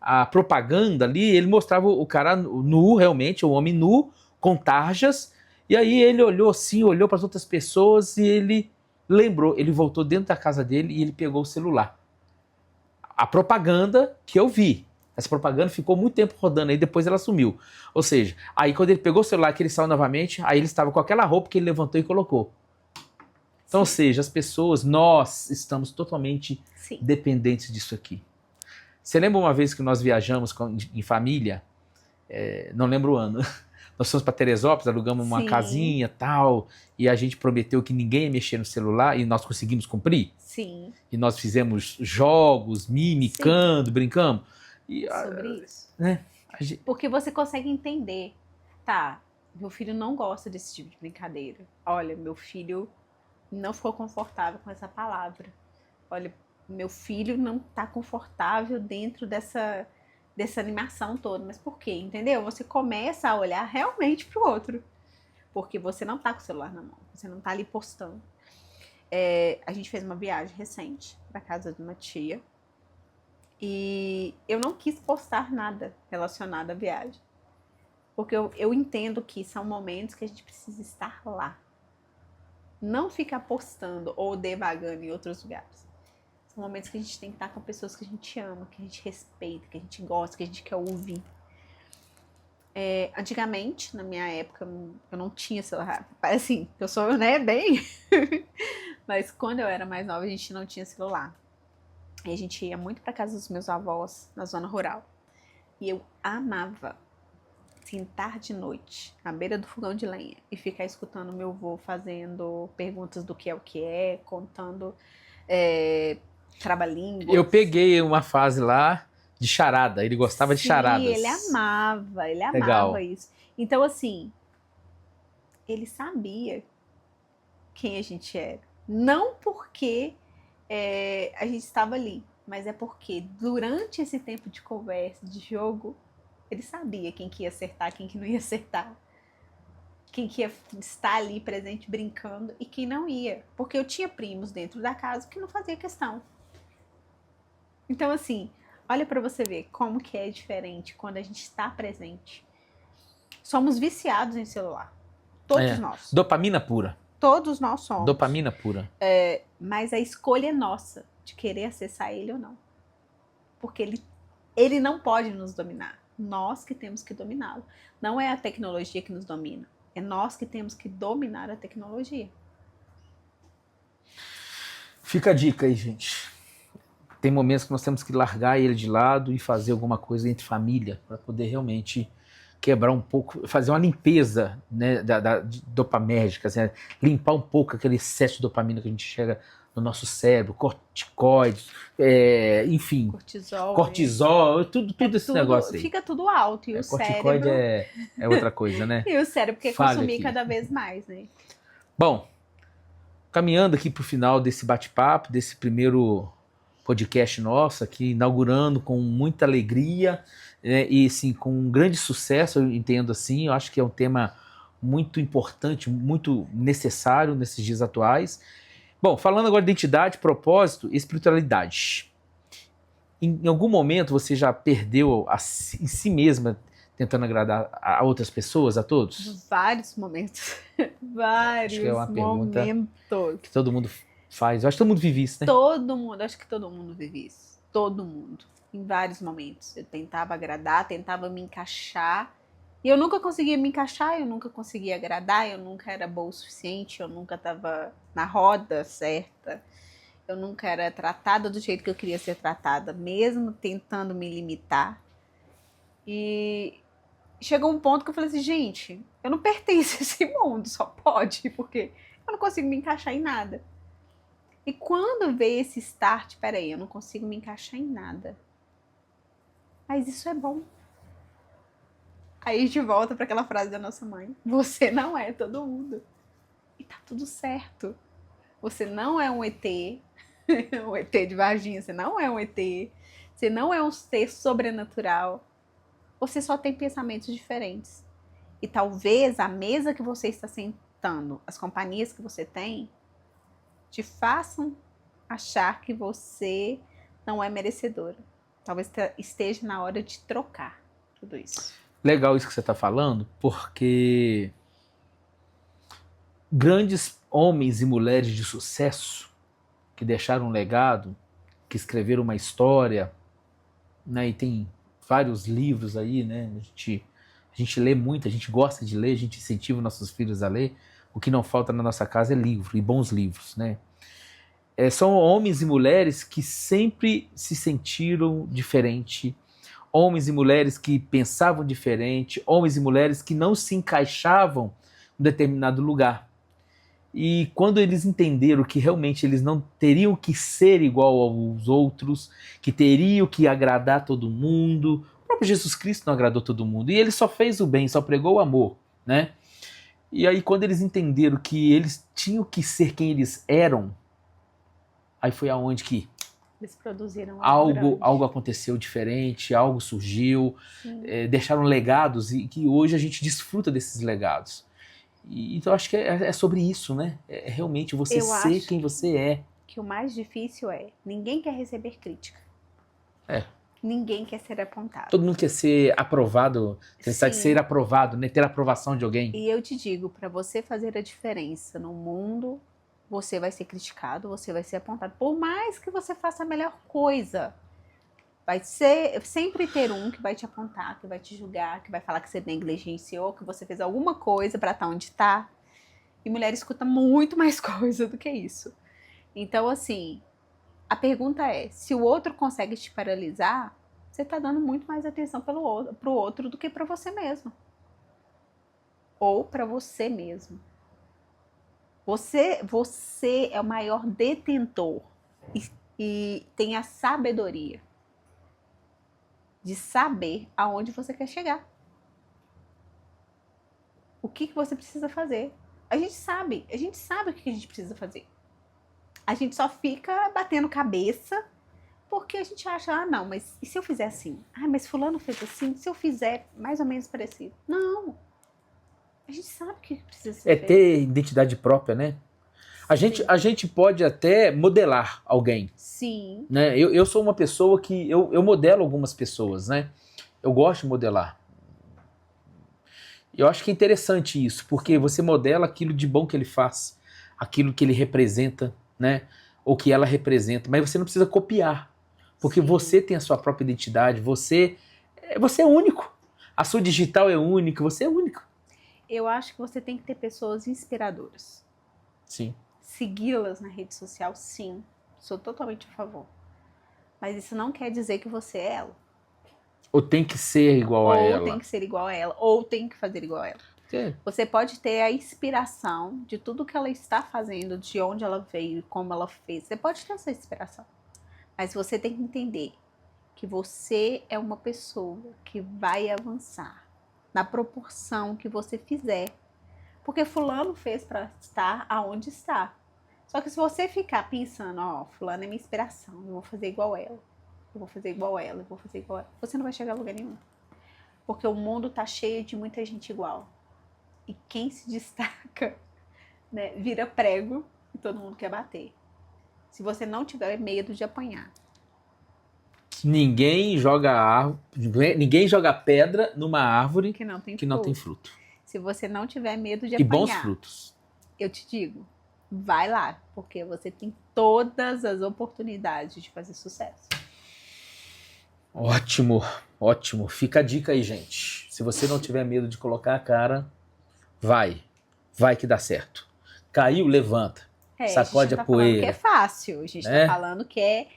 a propaganda ali, ele mostrava o cara nu, realmente, o homem nu, com tarjas, e aí ele olhou assim, olhou para as outras pessoas e ele lembrou, ele voltou dentro da casa dele e ele pegou o celular. A propaganda que eu vi, essa propaganda ficou muito tempo rodando aí, depois ela sumiu. Ou seja, aí quando ele pegou o celular, que ele saiu novamente, aí ele estava com aquela roupa que ele levantou e colocou. Então, ou seja, as pessoas, nós estamos totalmente dependentes disso aqui. Você lembra uma vez que nós viajamos em família? Não lembro o ano. Nós fomos para Teresópolis, alugamos uma casinha tal, e a gente prometeu que ninguém ia mexer no celular, e nós conseguimos cumprir? Sim. E nós fizemos jogos, mimicando, brincamos. Sobre isso. Né? Porque você consegue entender. Tá, meu filho não gosta desse tipo de brincadeira. Olha, meu filho não ficou confortável com essa palavra. Olha, meu filho não tá confortável dentro dessa animação toda. Mas por quê? Entendeu? Você começa a olhar realmente pro outro. Porque você não tá com o celular na mão. Você não tá ali postando. A gente fez uma viagem recente pra casa de uma tia. E eu não quis postar nada relacionado à viagem. Porque eu entendo que são momentos que a gente precisa estar lá. Não ficar postando ou devagando em outros lugares. São momentos que a gente tem que estar com pessoas que a gente ama, que a gente respeita, que a gente gosta, que a gente quer ouvir. Antigamente, na minha época, eu não tinha celular. Assim, eu sou, né, bem... Mas quando eu era mais nova, a gente não tinha celular. E a gente ia muito pra casa dos meus avós, na zona rural. E eu amava sentar de noite, à beira do fogão de lenha, e ficar escutando meu avô fazendo perguntas do que é, contando trava-línguas. Eu peguei uma fase lá de charada, ele gostava de Sim, charadas. ele amava Legal. isso. Então, assim, ele sabia quem a gente era. Não porque a gente estava ali, mas é porque durante esse tempo de conversa, de jogo, ele sabia quem que ia acertar, quem que não ia acertar. Quem que ia estar ali presente brincando e quem não ia. Porque eu tinha primos dentro da casa que não fazia questão. Então, assim, olha pra você ver como que é diferente quando a gente está presente. Somos viciados em celular. Todos nós. Dopamina pura. Todos nós somos. Dopamina pura. Mas a escolha é nossa de querer acessar ele ou não. Porque ele não pode nos dominar. Nós que temos que dominá-lo. Não é a tecnologia que nos domina. É nós que temos que dominar a tecnologia. Fica a dica aí, gente. Tem momentos que nós temos que largar ele de lado e fazer alguma coisa entre família para poder realmente quebrar um pouco, fazer uma limpeza, né, de dopamérgica, assim, limpar um pouco aquele excesso de dopamina que a gente chega no nosso cérebro, corticoides, enfim, cortisol, tudo esse negócio aí. Fica tudo alto e o corticoide cérebro... é outra coisa, né? E o cérebro quer consumir cada vez mais, né? Bom, caminhando aqui para o final desse bate-papo, desse primeiro podcast nosso aqui, inaugurando com muita alegria, né, e assim, com um grande sucesso, eu entendo assim, eu acho que é um tema muito importante, muito necessário nesses dias atuais. Bom, falando agora de identidade, propósito e espiritualidade. Em algum momento você já perdeu em si mesma tentando agradar a outras pessoas, a todos? Vários momentos. Vários acho que é uma momentos. Pergunta que todo mundo faz. Eu acho que todo mundo vive isso, né? Todo mundo, acho que todo mundo vive isso. Todo mundo. Em vários momentos. Eu tentava agradar, tentava me encaixar. E eu nunca conseguia me encaixar, eu nunca conseguia agradar, eu nunca era boa o suficiente, eu nunca estava na roda certa. Eu nunca era tratada do jeito que eu queria ser tratada, mesmo tentando me limitar. E chegou um ponto que eu falei assim, gente, eu não pertenço a esse mundo, só pode, porque eu não consigo me encaixar em nada. E quando veio esse start, peraí, eu não consigo me encaixar em nada. Mas isso é bom. Aí a gente volta para aquela frase da nossa mãe. Você não é todo mundo. E tá tudo certo. Você não é um ET. Um ET de Varginha. Você não é um ET. Você não é um ser sobrenatural. Você só tem pensamentos diferentes. E talvez a mesa que você está sentando, as companhias que você tem, te façam achar que você não é merecedora. Talvez esteja na hora de trocar tudo isso. Legal isso que você está falando, porque grandes homens e mulheres de sucesso que deixaram um legado, que escreveram uma história, né, e tem vários livros aí, né, a gente lê muito, a gente gosta de ler, a gente incentiva nossos filhos a ler. O que não falta na nossa casa é livro, e bons livros, né? São homens e mulheres que sempre se sentiram diferente, homens e mulheres que pensavam diferente, homens e mulheres que não se encaixavam em um determinado lugar. E quando eles entenderam que realmente eles não teriam que ser igual aos outros, que teriam que agradar todo mundo, o próprio Jesus Cristo não agradou todo mundo, e ele só fez o bem, só pregou o amor, né? E aí quando eles entenderam que eles tinham que ser quem eles eram, aí foi aonde que eles produziram algo aconteceu diferente, algo surgiu, deixaram legados e que hoje a gente desfruta desses legados. Então acho que é sobre isso, né? É realmente você ser quem você é. Que o mais difícil ninguém quer receber crítica. Ninguém quer ser apontado. Todo mundo quer ser aprovado, tentar ser aprovado, né? Ter a aprovação de alguém. E eu te digo, para você fazer a diferença no mundo, você vai ser criticado, você vai ser apontado. Por mais que você faça a melhor coisa, Vai ser, sempre ter um que vai te apontar, que vai te julgar, que vai falar que você negligenciou, que você fez alguma coisa pra estar onde tá. E mulher escuta muito mais coisa do que isso. Então, assim, a pergunta é, se o outro consegue te paralisar, você tá dando muito mais atenção pro outro do que pra você mesmo. Ou pra você mesmo. Você é o maior detentor e tem a sabedoria de saber aonde você quer chegar. O que você precisa fazer. A gente sabe o que a gente precisa fazer. A gente só fica batendo cabeça porque a gente acha, ah, não, mas e se eu fizer assim? Ah, mas fulano fez assim, se eu fizer mais ou menos parecido? Não. A gente sabe o que precisa ser É feito. ter identidade própria, né? A gente pode até modelar alguém, Sim. né? Eu sou uma pessoa que eu modelo algumas pessoas, né? Eu gosto de modelar. Eu acho que é interessante isso, porque você modela aquilo de bom que ele faz, aquilo que ele representa, né? Ou que ela representa, mas você não precisa copiar, porque Sim. você tem a sua própria identidade, você é único. A sua digital é única, você é único. Eu acho que você tem que ter pessoas inspiradoras. Sim. Segui-las na rede social, sim. Sou totalmente a favor. Mas isso não quer dizer que você é ela. Ou tem que ser igual a Ou ela. tem que ser igual a ela, ou tem que fazer igual a ela. É. Você pode ter a inspiração de tudo que ela está fazendo, de onde ela veio, como ela fez. Você pode ter essa inspiração. Mas você tem que entender que você é uma pessoa que vai avançar na proporção que você fizer. Porque fulano fez para estar aonde está. Só que se você ficar pensando, ó, fulano é minha inspiração, eu vou fazer igual ela, eu vou fazer igual ela, eu vou fazer igual ela, você não vai chegar a lugar nenhum. Porque o mundo tá cheio de muita gente igual. E quem se destaca, né, vira prego e todo mundo quer bater. Se você não tiver medo de apanhar. Ninguém joga pedra numa árvore Que não tem que não tem fruto. Se você não tiver medo de E bons apanhar, frutos. eu te digo, vai lá, porque você tem todas as oportunidades de fazer sucesso. Ótimo, ótimo. Fica a dica aí, gente. Se você não tiver medo de colocar a cara, vai que dá certo. Caiu, levanta. Sacode a gente a tá falando que poeira. é fácil, a gente né? tá falando que é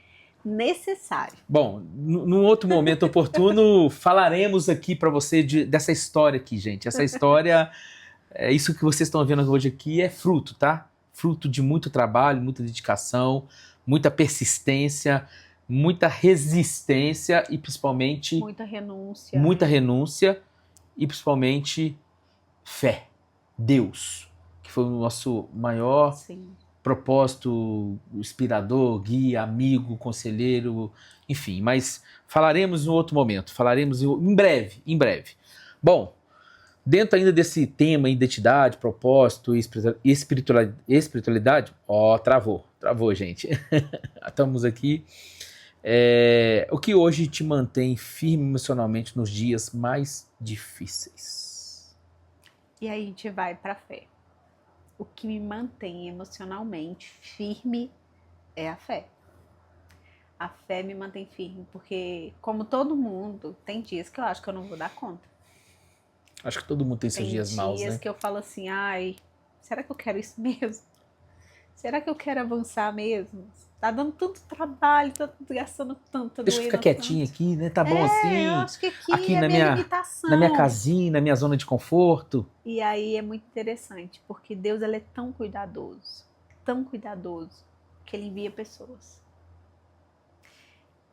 necessário. Bom, num outro momento oportuno, falaremos aqui pra você dessa história aqui, gente. Essa história, isso que vocês estão vendo hoje aqui é fruto, tá? Fruto de muito trabalho, muita dedicação, muita persistência, muita resistência e principalmente Muita renúncia. E principalmente fé. Deus, que foi o nosso maior Sim. propósito, inspirador, guia, amigo, conselheiro, enfim. Mas falaremos em outro momento, falaremos em breve, em breve. Bom, dentro ainda desse tema identidade, propósito e espiritualidade, travou, gente. Estamos aqui. O que hoje te mantém firme emocionalmente nos dias mais difíceis? E aí a gente vai pra fé. O que me mantém emocionalmente firme é a fé. A fé me mantém firme, porque, como todo mundo, tem dias que eu acho que eu não vou dar conta. Acho que todo mundo tem seus dias maus, né? Tem dias que eu falo assim, ai, será que eu quero isso mesmo? Será que eu quero avançar mesmo? Tá dando tanto trabalho, tá gastando tanto, tá Deixa eu doendo ficar quietinho tanto. aqui, né? Tá bom assim. Eu acho que aqui é na minha minha limitação. casinha, na minha zona de conforto. E aí é muito interessante, porque Deus ele é tão cuidadoso, que ele envia pessoas.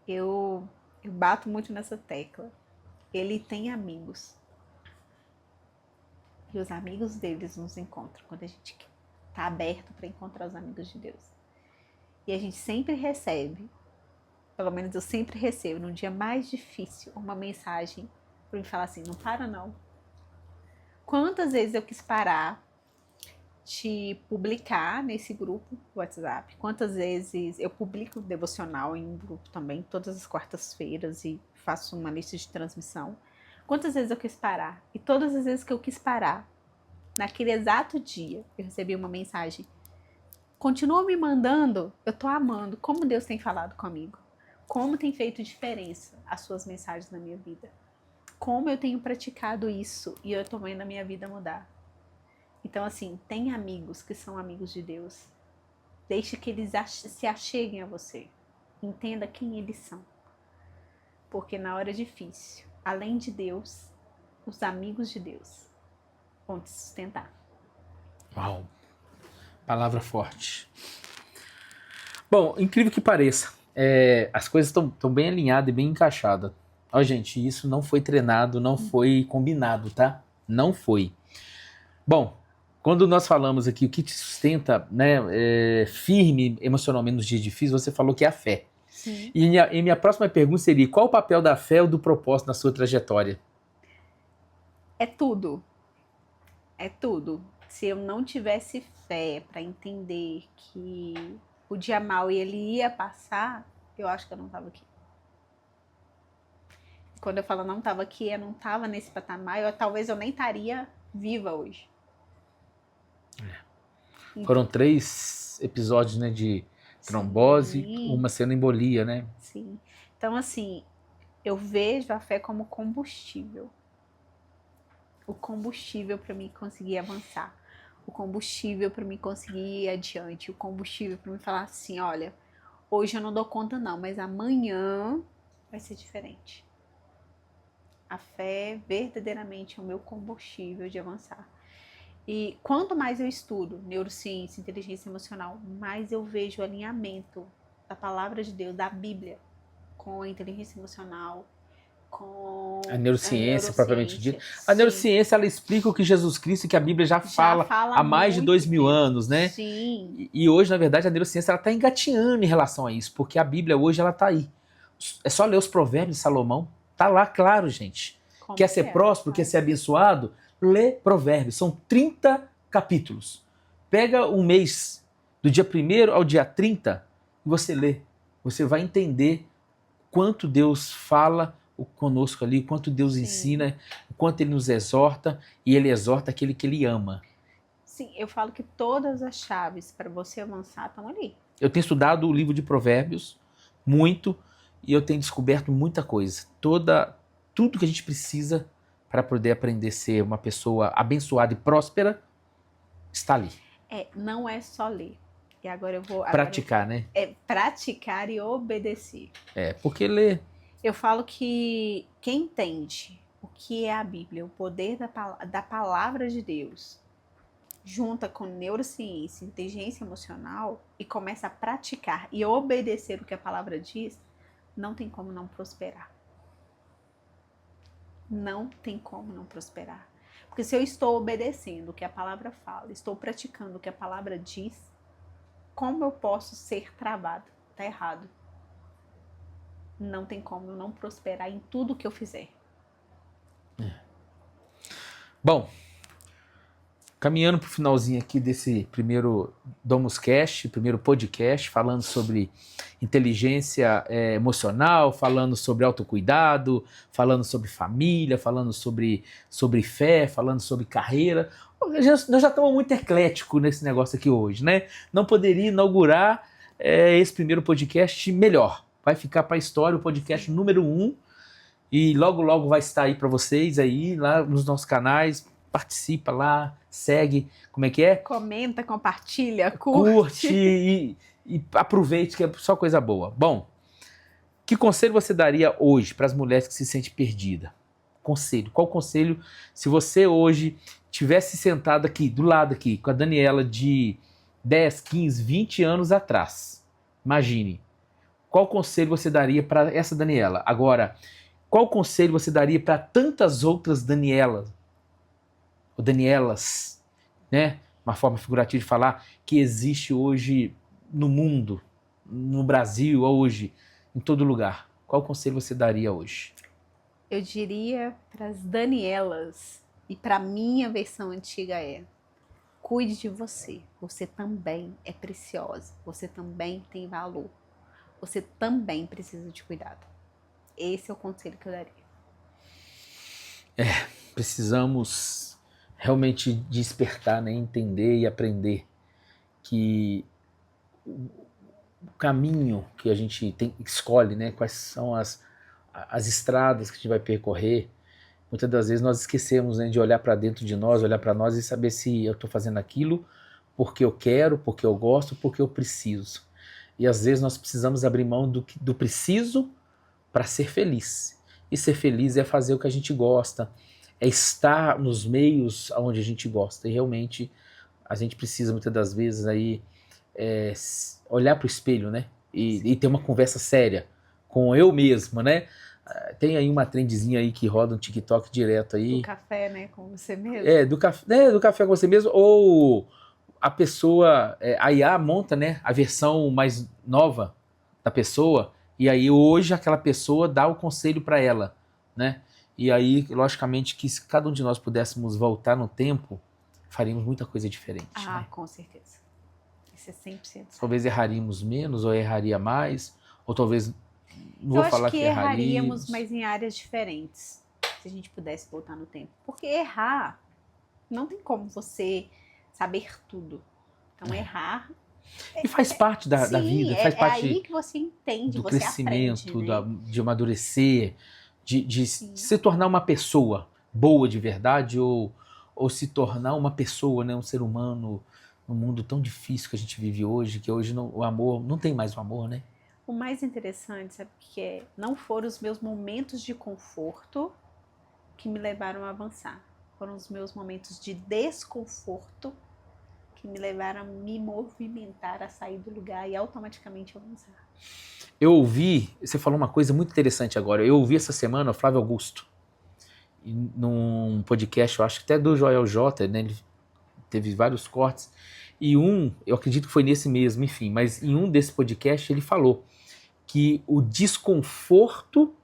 Eu bato muito nessa tecla. Ele tem amigos. E os amigos deles nos encontram quando a gente está aberto para encontrar os amigos de Deus. E a gente sempre recebe, pelo menos eu sempre recebo, no dia mais difícil, uma mensagem para me falar assim, não para não. Quantas vezes eu quis parar de publicar nesse grupo do WhatsApp? Quantas vezes eu publico devocional em um grupo também, todas as quartas-feiras, e faço uma lista de transmissão. Quantas vezes eu quis parar? E todas as vezes que eu quis parar, naquele exato dia, eu recebi uma mensagem. Continua me mandando, eu tô amando como Deus tem falado comigo. Como tem feito diferença as suas mensagens na minha vida? Como eu tenho praticado isso e eu tô vendo a minha vida mudar? Então, assim, tem amigos que são amigos de Deus. Deixe que eles se acheguem a você. Entenda quem eles são. Porque na hora difícil, além de Deus, os amigos de Deus vão te sustentar. Uau, palavra forte. Bom, incrível que pareça, as coisas estão bem alinhadas e bem encaixadas. Ó, gente, isso não foi treinado, não foi combinado, tá? Não foi. Bom, quando nós falamos aqui o que te sustenta, né, firme emocionalmente nos dias difíceis, você falou que é a fé. Sim. E minha próxima pergunta seria: qual o papel da fé ou do propósito na sua trajetória? É tudo. É tudo. Se eu não tivesse fé para entender que o dia mal ele ia passar, eu acho que eu não estava aqui. Quando eu falo não estava aqui, eu não estava nesse patamar, talvez eu nem estaria viva hoje. Foram 3 episódios, né, de trombose, Sim. uma sendo embolia, né? Sim. Então, assim, eu vejo a fé como combustível. O combustível para mim conseguir avançar. O combustível para mim conseguir ir adiante. O combustível para mim falar assim, olha, hoje eu não dou conta não, mas amanhã vai ser diferente. A fé verdadeiramente é o meu combustível de avançar. E quanto mais eu estudo neurociência, inteligência emocional, mais eu vejo o alinhamento da palavra de Deus, da Bíblia, com a inteligência emocional, com A neurociência propriamente dita. A Sim. neurociência, ela explica o que Jesus Cristo e que a Bíblia já fala há mais de 2000 anos, né? Sim. E hoje, na verdade, a neurociência está engatinhando em relação a isso, porque a Bíblia hoje ela está aí. É só ler os provérbios de Salomão. Tá lá, claro, gente. Como Quer ser próspero, quer ser abençoado? Lê provérbios. São 30 capítulos. Pega um mês, do dia 1º ao dia 30, e você lê. Você vai entender quanto Deus fala conosco ali, quanto Deus Sim. ensina, o quanto Ele nos exorta, e Ele exorta aquele que Ele ama. Sim, eu falo que todas as chaves para você avançar estão ali. Eu tenho estudado o livro de Provérbios muito, e eu tenho descoberto muita coisa. Tudo que a gente precisa para poder aprender a ser uma pessoa abençoada e próspera está ali. Não é só ler. E agora eu vou... Praticar, né? É praticar e obedecer. Porque ler... Eu falo que quem entende o que é a Bíblia, o poder da palavra de Deus, junta com neurociência, inteligência emocional e começa a praticar e obedecer o que a palavra diz, não tem como não prosperar. Não tem como não prosperar. Porque se eu estou obedecendo o que a palavra fala, estou praticando o que a palavra diz, como eu posso ser travado? Tá errado. Não tem como eu não prosperar em tudo que eu fizer. Bom, caminhando para o finalzinho aqui desse primeiro DomusCast, primeiro podcast, falando sobre inteligência emocional, falando sobre autocuidado, falando sobre família, falando sobre fé, falando sobre carreira. Nós já estamos muito ecléticos nesse negócio aqui hoje, né? Não poderia inaugurar esse primeiro podcast melhor. Vai ficar para a história o podcast número 1 e logo logo vai estar aí para vocês aí lá nos nossos canais. Participa lá, segue, como é que é? Comenta, compartilha, curte e aproveite, que é só coisa boa. Bom, que conselho você daria hoje para as mulheres que se sentem perdidas? Conselho, qual conselho, se você hoje tivesse sentado aqui, do lado aqui, com a Daniela de 10, 15, 20 anos atrás, imagine, qual conselho você daria para essa Daniela? Agora, qual conselho você daria para tantas outras Danielas, ou Danielas, né? Uma forma figurativa de falar, que existe hoje no mundo, no Brasil, hoje, em todo lugar. Qual conselho você daria hoje? Eu diria para as Danielas, e para minha versão antiga cuide de você. Você também é preciosa. Você também tem valor. Você também precisa de cuidado. Esse é o conselho que eu daria. Precisamos realmente despertar, né? Entender e aprender que caminho que a gente escolhe, né? Quais são as estradas que a gente vai percorrer. Muitas das vezes nós esquecemos, né, de olhar para dentro de nós, olhar para nós e saber se eu estou fazendo aquilo porque eu quero, porque eu gosto, porque eu preciso. E às vezes nós precisamos abrir mão do preciso para ser feliz. E ser feliz é fazer o que a gente gosta, é estar nos meios onde a gente gosta. E realmente a gente precisa muitas das vezes aí olhar para o espelho, né? E ter uma conversa séria com eu mesmo, né? Tem aí uma trendzinha aí que roda no TikTok direto aí. Do café, né? Com você mesmo. Do café com você mesmo. Ou a pessoa, a IA monta, né, a versão mais nova da pessoa. E aí hoje aquela pessoa dá o conselho para ela, né? E aí, logicamente, que se cada um de nós pudéssemos voltar no tempo, faríamos muita coisa diferente. Ah, né? com certeza. Isso é 100%. Talvez erraríamos menos, ou erraria mais, ou talvez, não Eu vou falar acho que erraríamos. erraríamos, mas em áreas diferentes, se a gente pudesse voltar no tempo. Porque errar, não tem como você saber tudo. Então, errar... E faz parte da vida, faz parte aí que você entende, do você crescimento, aprende, né? de amadurecer, de se tornar uma pessoa boa de verdade, ou se tornar uma pessoa, né, um ser humano, num mundo tão difícil que a gente vive hoje, que hoje o amor, não tem mais o amor, né? O mais interessante, sabe o que é? Não foram os meus momentos de conforto que me levaram a avançar. Foram os meus momentos de desconforto que me levaram a me movimentar, a sair do lugar e automaticamente avançar. Eu ouvi, você falou uma coisa muito interessante agora, eu ouvi essa semana o Flávio Augusto, num podcast, eu acho que até do Joel J, né, ele teve vários cortes, e eu acredito que foi nesse mesmo, enfim, mas em um desse podcast ele falou que o desconforto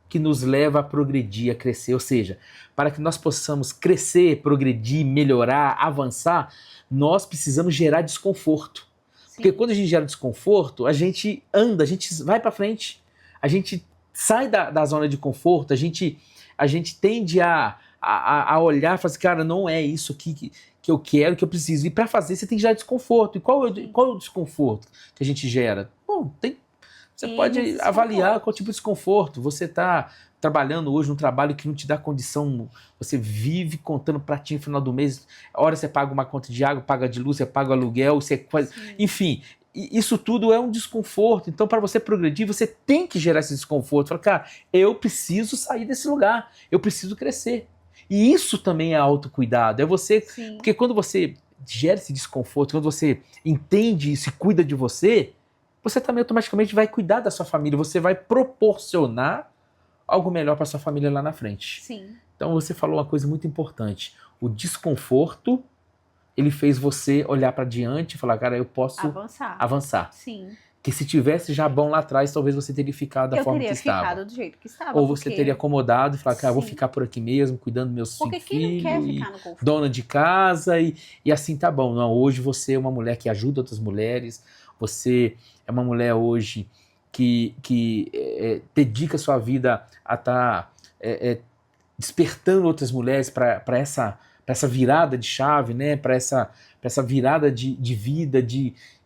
que nos leva a progredir, a crescer, ou seja, para que nós possamos crescer, progredir, melhorar, avançar, nós precisamos gerar desconforto. Sim. Porque quando a gente gera desconforto, a gente anda, a gente vai para frente, a gente sai da zona de conforto, a gente tende a olhar e falar assim, cara, não é isso aqui que eu quero, que eu preciso. E para fazer, você tem que gerar desconforto. E qual é o desconforto que a gente gera? Bom, você pode avaliar qual tipo de desconforto. Você está trabalhando hoje num trabalho que não te dá condição, você vive contando pratinho no final do mês, a hora você paga uma conta de água, paga de luz, você paga aluguel, você faz... Enfim, isso tudo é um desconforto. Então, para você progredir, você tem que gerar esse desconforto. Fala, cara, eu preciso sair desse lugar, eu preciso crescer. E isso também é autocuidado. É você... Sim. Porque quando você gera esse desconforto, quando você entende isso e cuida de você também automaticamente vai cuidar da sua família, você vai proporcionar algo melhor para sua família lá na frente. Sim. Então você falou uma coisa muito importante. O desconforto, ele fez você olhar para diante e falar, cara, eu posso avançar. Sim. Que se tivesse já bom lá atrás, talvez você teria ficado da forma que estava. Eu teria ficado do jeito que estava. Ou você teria acomodado e falar, cara, eu vou ficar por aqui mesmo, cuidando dos meus 5 filhos. Porque quem não quer ficar no conforto? Dona de casa e assim tá bom. Não, hoje você é uma mulher que ajuda outras mulheres, você é uma mulher hoje que dedica sua vida a estar despertando outras mulheres para essa virada de chave, né? Para essa virada de vida,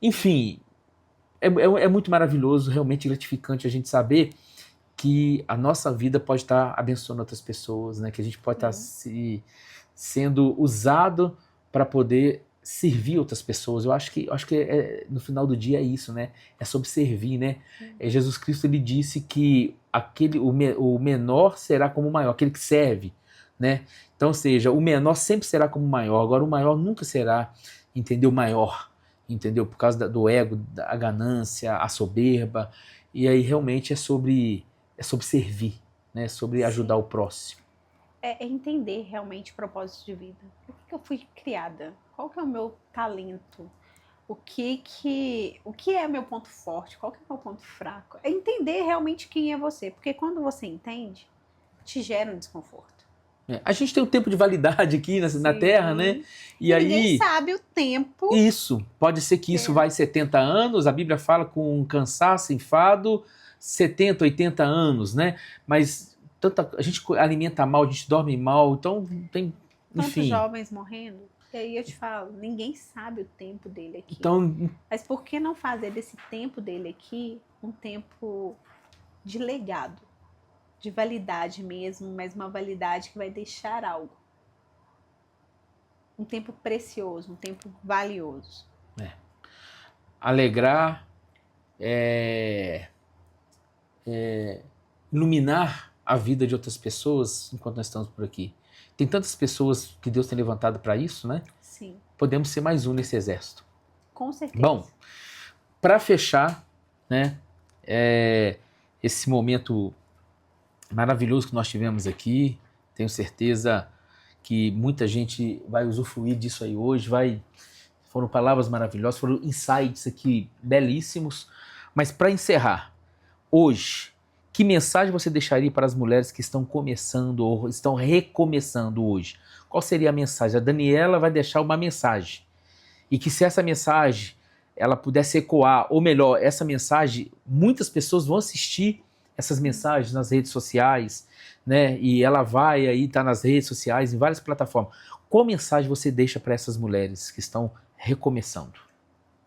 enfim, é muito maravilhoso, realmente gratificante a gente saber que a nossa vida pode estar abençoando outras pessoas, né? Que a gente pode estar sendo usado para poder servir outras pessoas. Eu acho que no final do dia é isso, né? É sobre servir, né? Jesus Cristo, ele disse que o menor será como o maior, aquele que serve, né? Então, ou seja, o menor sempre será como o maior, agora o maior nunca será, entendeu? Maior, entendeu? Por causa do ego, da ganância, a soberba. E aí realmente é sobre servir, né? Sobre ajudar o próximo. É entender realmente o propósito de vida. Por que eu fui criada? Qual que é o meu talento? O que é meu ponto forte? Qual que é o meu ponto fraco? É entender realmente quem é você. Porque quando você entende, te gera um desconforto. A gente tem um tempo de validade aqui na Terra, né? E aí, ninguém sabe o tempo. Isso. Pode ser que isso vai 70 anos. A Bíblia fala com um cansaço, enfado, 70, 80 anos, né? Mas a gente alimenta mal, a gente dorme mal, então tem... Enfim. Tantos jovens morrendo. E aí eu te falo, ninguém sabe o tempo dele aqui. Então, Mas por que não fazer desse tempo dele aqui um tempo de legado, de validade mesmo, mas uma validade que vai deixar algo. Um tempo precioso, um tempo valioso. alegrar, iluminar a vida de outras pessoas enquanto nós estamos por aqui. Tem tantas pessoas que Deus tem levantado para isso, né? Sim. Podemos ser mais um nesse exército. Com certeza. Bom, para fechar, né, esse momento maravilhoso que nós tivemos aqui, tenho certeza que muita gente vai usufruir disso aí hoje, foram palavras maravilhosas, foram insights aqui belíssimos, mas para encerrar, hoje, que mensagem você deixaria para as mulheres que estão começando ou estão recomeçando hoje? Qual seria a mensagem? A Daniela vai deixar uma mensagem, e que se essa mensagem ela pudesse ecoar, ou melhor, essa mensagem, muitas pessoas vão assistir essas mensagens nas redes sociais, né? E ela vai aí estar nas redes sociais, em várias plataformas. Qual mensagem você deixa para essas mulheres que estão recomeçando?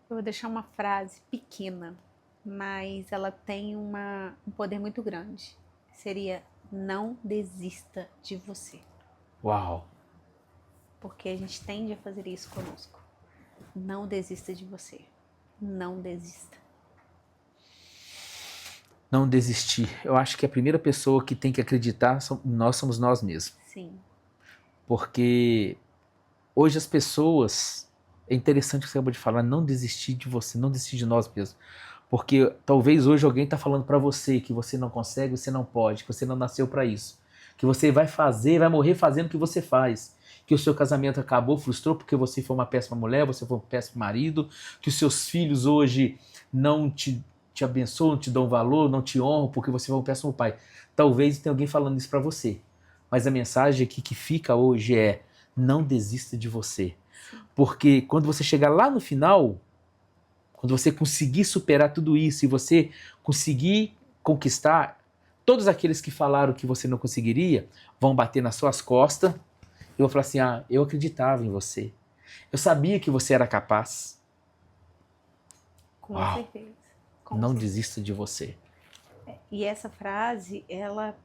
Eu vou deixar uma frase pequena, mas ela tem um poder muito grande. Seria: não desista de você. Uau! Porque a gente tende a fazer isso conosco. Não desista de você. Não desista. Não desistir. Eu acho que a primeira pessoa que tem que acreditar nós somos nós mesmos. Sim. Porque hoje as pessoas, é interessante o que você acabou de falar, não desistir de você, não desistir de nós mesmos. Porque talvez hoje alguém está falando para você que você não consegue, você não pode, que você não nasceu para isso. Que você vai morrer fazendo o que você faz. Que o seu casamento acabou, frustrou porque você foi uma péssima mulher, você foi um péssimo marido, que os seus filhos hoje não te abençoam, não te dão valor, não te honram porque você foi um péssimo pai. Talvez tenha alguém falando isso para você. Mas a mensagem aqui que fica hoje é: não desista de você. Porque quando você chegar lá no final, quando você conseguir superar tudo isso e você conseguir conquistar, todos aqueles que falaram que você não conseguiria vão bater nas suas costas e vão falar assim: ah, eu acreditava em você. Eu sabia que você era capaz. Com Uau. certeza. Não desista de você. E essa frase, ela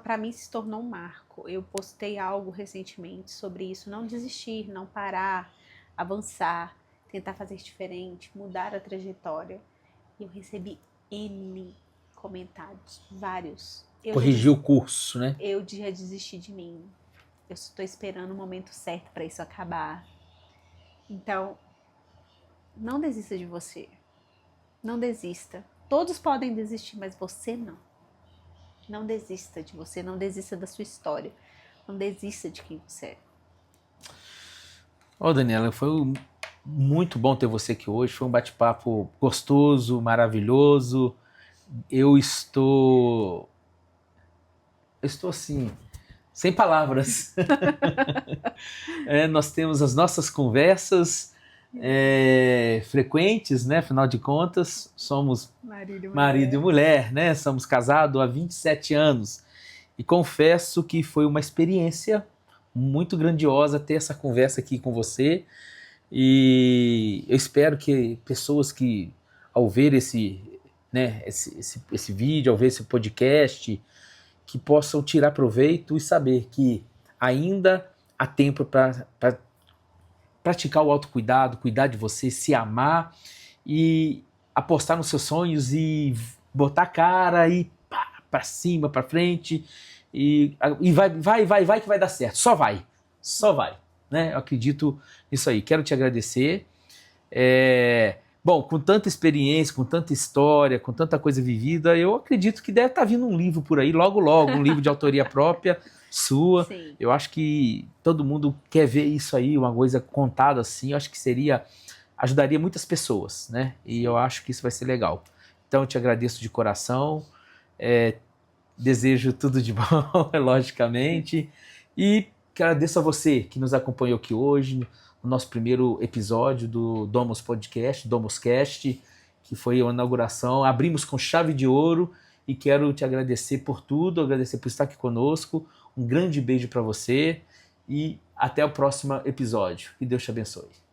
para mim se tornou um marco. Eu postei algo recentemente sobre isso: não desistir, não parar, avançar, tentar fazer diferente, mudar a trajetória. E eu recebi N comentários, vários. Corrigir o curso, né? Eu já desisti de mim. Eu estou esperando o momento certo para isso acabar. Então, não desista de você. Não desista. Todos podem desistir, mas você não. Não desista de você, não desista da sua história. Não desista de quem você é. Ô, Daniela, foi muito bom ter você aqui hoje. Foi um bate-papo gostoso, maravilhoso. Eu estou assim, sem palavras. Nós temos as nossas conversas frequentes, né? Afinal de contas, somos marido e mulher, né? Somos casados há 27 anos. E confesso que foi uma experiência muito grandiosa ter essa conversa aqui com você. E eu espero que pessoas que, ao ver esse vídeo, ao ver esse podcast, que possam tirar proveito e saber que ainda há tempo para praticar o autocuidado, cuidar de você, se amar e apostar nos seus sonhos e botar a cara e para cima, para frente e vai que vai dar certo. Só vai, né? Eu acredito nisso aí. Quero te agradecer. Bom, com tanta experiência, com tanta história, com tanta coisa vivida, eu acredito que deve estar vindo um livro por aí, logo, um livro de autoria própria, sua. Sim. Eu acho que todo mundo quer ver isso aí, uma coisa contada assim, eu acho que ajudaria muitas pessoas, né? E eu acho que isso vai ser legal. Então, eu te agradeço de coração, desejo tudo de bom, logicamente, e agradeço a você que nos acompanhou aqui hoje, no nosso primeiro episódio do Domus Podcast, Domuscast, que foi a inauguração. Abrimos com chave de ouro e quero te agradecer por tudo, agradecer por estar aqui conosco. Um grande beijo para você e Até o próximo episódio. Que Deus te abençoe.